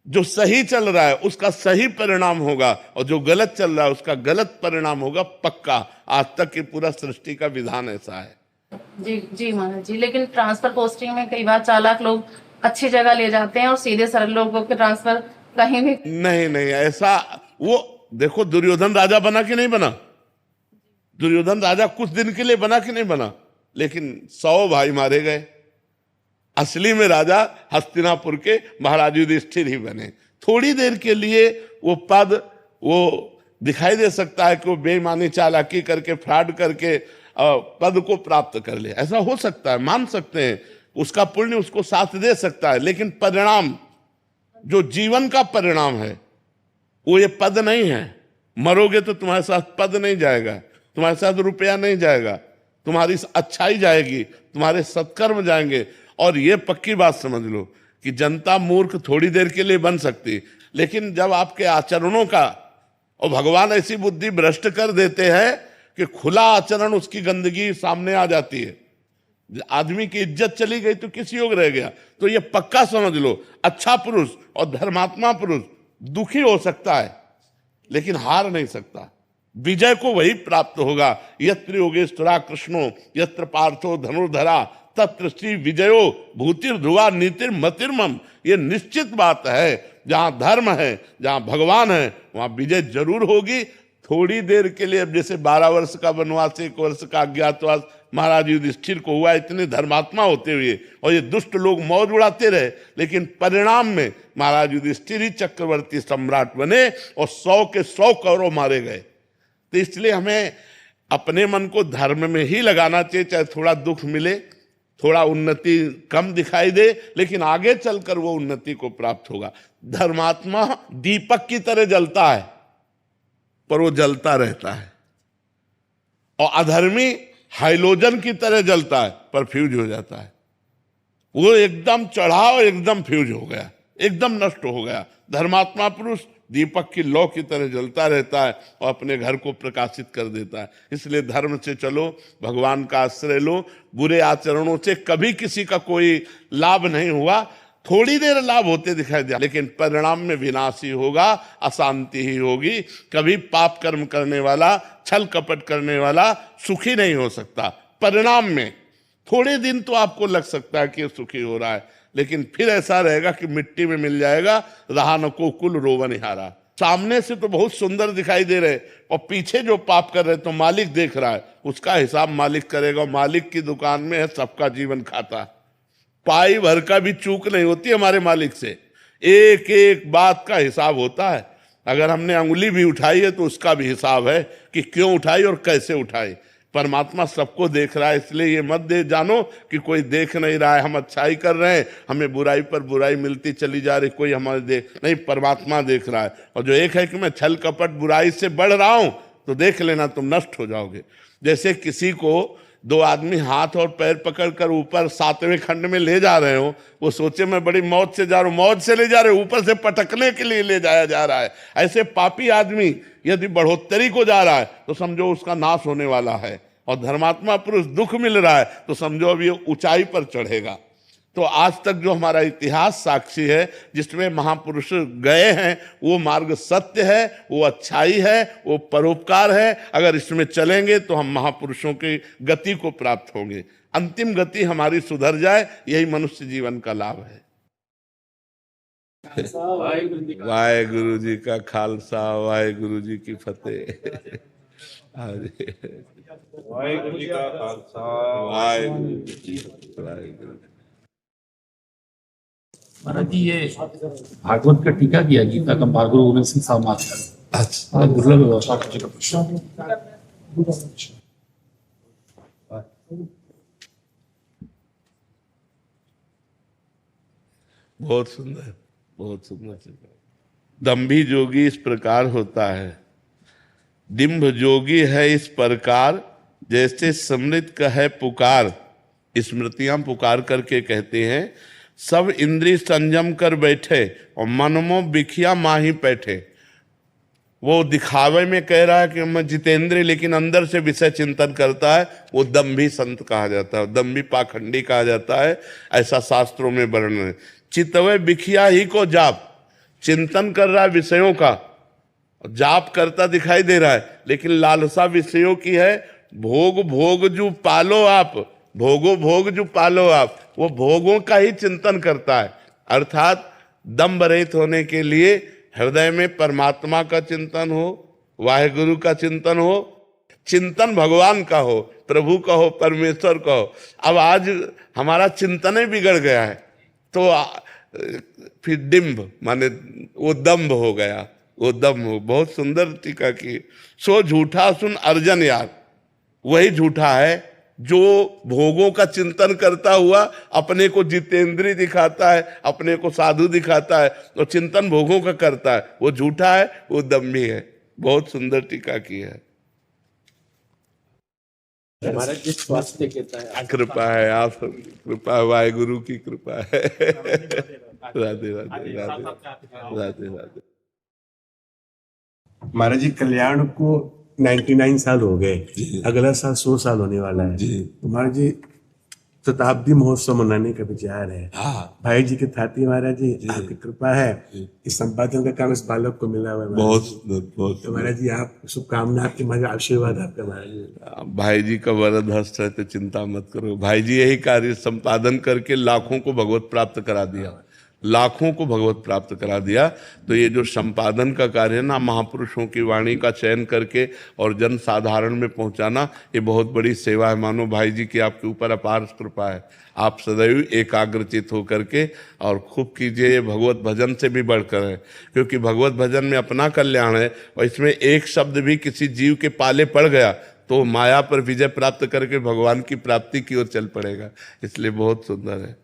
जो सही चल रहा है उसका सही परिणाम होगा, और जो गलत चल रहा है उसका गलत परिणाम होगा, पक्का। आज तक की पूरा सृष्टि का विधान ऐसा है। जी जी महाराज जी, लेकिन ट्रांसफर पोस्टिंग में कई बार चालाक लोग अच्छी जगह ले जाते हैं और सीधे सरल लोगों के ट्रांसफर कहीं भी। नहीं नहीं, ऐसा वो देखो, दुर्योधन राजा बना कि नहीं बना? दुर्योधन राजा कुछ दिन के लिए बना कि नहीं बना, लेकिन 100 भाई मारे गए। असली में राजा हस्तिनापुर के महाराज युधिष्ठिर ही बने। थोड़ी देर के लिए वो पद, वो दिखाई दे सकता है कि वो बेईमानी चालाकी करके फ्रॉड करके पद को प्राप्त कर ले, ऐसा हो सकता है, मान सकते हैं, उसका पुण्य उसको साथ दे सकता है, लेकिन परिणाम, जो जीवन का परिणाम है, वो ये पद नहीं है। मरोगे तो तुम्हारे साथ पद नहीं जाएगा, तुम्हारे साथ रुपया नहीं जाएगा, तुम्हारी अच्छाई जाएगी, तुम्हारे सत्कर्म जाएंगे। और ये पक्की बात समझ लो कि जनता मूर्ख थोड़ी देर के लिए बन सकती, लेकिन जब आपके आचरणों का, और भगवान ऐसी बुद्धि भ्रष्ट कर देते हैं कि खुला आचरण, उसकी गंदगी सामने आ जाती है, आदमी की इज्जत चली गई तो किस योग रह गया। तो ये पक्का समझ लो, अच्छा पुरुष और धर्मात्मा पुरुष दुखी हो सकता है लेकिन हार नहीं सकता। विजय को वही प्राप्त होगा। यत्र योगेश्वरा कृष्णो यत्र पार्थो धनुर्धरा तत्र श्री विजयो भूतिर ध्रुवा नीतिर मतिर्मम। ये निश्चित बात है, जहां धर्म है, जहां भगवान है, वहां विजय जरूर होगी। थोड़ी देर के लिए, अब जैसे 12 वर्ष का वनवास, 1 वर्ष का अज्ञातवास महाराज युधिष्ठिर को हुआ, इतने धर्मात्मा होते हुए, और ये दुष्ट लोग मौज उड़ाते रहे, लेकिन परिणाम में महाराज युधिष्ठिर ही चक्रवर्ती सम्राट बने और 100 के 100 कौरव मारे गए। तो इसलिए हमें अपने मन को धर्म में ही लगाना चाहिए, चाहे थोड़ा दुख मिले, थोड़ा उन्नति कम दिखाई दे, लेकिन आगे चलकर वो उन्नति को प्राप्त होगा। धर्मात्मा दीपक की तरह जलता है पर वो जलता रहता है, और अधर्मी हाइलोजन की तरह जलता है पर फ्यूज हो जाता है। वो एकदम चढ़ा और एकदम फ्यूज हो गया, एकदम नष्ट हो गया। धर्मात्मा पुरुष दीपक की लौ की तरह जलता रहता है और अपने घर को प्रकाशित कर देता है। इसलिए धर्म से चलो, भगवान का आश्रय लो। बुरे आचरणों से कभी किसी का कोई लाभ नहीं हुआ, थोड़ी देर लाभ होते दिखाई दिया, लेकिन परिणाम में विनाश ही होगा, अशांति ही होगी। कभी पाप कर्म करने वाला, छल कपट करने वाला सुखी नहीं हो सकता। परिणाम में थोड़े दिन तो आपको लग सकता है कि सुखी हो रहा है, लेकिन फिर ऐसा रहेगा कि मिट्टी में मिल जाएगा, रहा न को कुल रोवनिहारा। सामने से तो बहुत सुंदर दिखाई दे रहे, और पीछे जो पाप कर रहे तो मालिक देख रहा है, उसका हिसाब मालिक करेगा। मालिक की दुकान में है सबका जीवन खाता, पाई भर का भी चूक नहीं होती हमारे मालिक से। एक एक बात का हिसाब होता है। अगर हमने अंगुली भी उठाई है तो उसका भी हिसाब है कि क्यों उठाई और कैसे उठाई। परमात्मा सबको देख रहा है, इसलिए ये मत दे जानो कि कोई देख नहीं रहा है, हम अच्छाई कर रहे हैं, हमें बुराई पर बुराई मिलती चली जा रही, कोई हमारे देख नहीं, परमात्मा देख रहा है। और जो एक है कि मैं छल कपट बुराई से बढ़ रहा हूं, तो देख लेना तुम नष्ट हो जाओगे। जैसे किसी को 2 आदमी हाथ और पैर पकड़कर ऊपर 7वें खंड में ले जा रहे हो, वो सोचे मैं बड़ी मौज से जा रहा हूं, मौज से ले जा रहे हो, ऊपर से पटकने के लिए ले जाया जा रहा है। ऐसे पापी आदमी यदि बढ़ोतरी को जा रहा है तो समझो उसका नाश होने वाला है, और धर्मात्मा पुरुष दुख मिल रहा है तो समझो अब ये ऊंचाई पर चढ़ेगा। तो आज तक जो हमारा इतिहास साक्षी है, जिसमें महापुरुष गए हैं, वो मार्ग सत्य है, वो अच्छाई है, वो परोपकार है। अगर इसमें चलेंगे तो हम महापुरुषों की गति को प्राप्त होंगे, अंतिम गति हमारी सुधर जाए, यही मनुष्य जीवन का लाभ है। वाहेगुरु जी का खालसा, वाहेगुरु जी की फतेह। वाहेगुरु जी का खालसा, वाहेगुरु जी की फतेह। वाहेगुरु। महाराज जी, ये भागवत का टीका किया गीता का गुरु गोविंद सिंह साहब महाराज। अच्छा, दुर्लभ व्यवस्था जी का प्रश्न। बहुत सुंदर, बहुत सुंदर। दंभी जोगी इस प्रकार होता है, डिंभ जोगी है इस प्रकार, जैसे समृत का है पुकार। स्मृतियां पुकार करके कहते हैं, सब इंद्रिय संयम कर बैठे और मनमो बिखिया माही बैठे। वो दिखावे में कह रहा है कि मैं जितेंद्र, लेकिन अंदर से विषय चिंतन करता है, वो दंभी संत कहा जाता है, दंभी पाखंडी कहा जाता है। ऐसा शास्त्रों में वर्णन है। चितवे बिखिया ही को जाप, चिंतन कर रहा है विषयों का, जाप करता दिखाई दे रहा है, लेकिन लालसा विषयों की है। भोग भोग जो पालो आप, भोगो भोग जो पालो आप, वो भोगों का ही चिंतन करता है। अर्थात दम्भ रहित होने के लिए हृदय में परमात्मा का चिंतन हो, वाहेगुरु का चिंतन हो, चिंतन भगवान का हो, प्रभु का हो, परमेश्वर का हो। अब आज हमारा चिंतन ही बिगड़ गया है, तो फिर डिम्ब माने वो दम्भ हो गया, वो दम्भ हो। बहुत सुंदर टीका की। सो झूठा सुन अर्जन यार, वही झूठा है जो भोगों का चिंतन करता हुआ अपने को जितेंद्रीय दिखाता है, अपने को साधु दिखाता है, और चिंतन भोगों का करता है, वो झूठा है, वो दम्भी है। बहुत सुंदर टीका की है। महाराज जी स्वास्थ्य कहता है, कृपा है, आप कृपा, वाहेगुरु की कृपा है। राधे राधे राधे राधे राधे। महाराज जी कल्याण को 99 साल हो गए, अगला साल 100 साल होने वाला है। तो महाराज जी शताब्दी महोत्सव मनाने का विचार है। भाई जी के थाती महाराज जी आपकी कृपा है, इस संपादन का काम इस बालक को मिला हुआ है। बहुत तो महाराज जी आप शुभकामना, आपके महाराज आशीर्वाद आपका महाराज जी। भाई जी का वरद हस्त है तो चिंता मत करो। भाई जी यही कार्य संपादन करके लाखों को भगवत प्राप्त करा दिया, लाखों को भगवत प्राप्त करा दिया। तो ये जो संपादन का कार्य है ना, महापुरुषों की वाणी का चयन करके और जन साधारण में पहुंचाना, ये बहुत बड़ी सेवा है। मानो भाई जी की आपके ऊपर अपार कृपा है। आप सदैव एकाग्रचित होकर के और खूब कीजिए। ये भगवत भजन से भी बढ़कर है, क्योंकि भगवत भजन में अपना कल्याण है, और इसमें एक शब्द भी किसी जीव के पाले पड़ गया तो माया पर विजय प्राप्त करके भगवान की प्राप्ति की ओर चल पड़ेगा। इसलिए बहुत सुंदर है।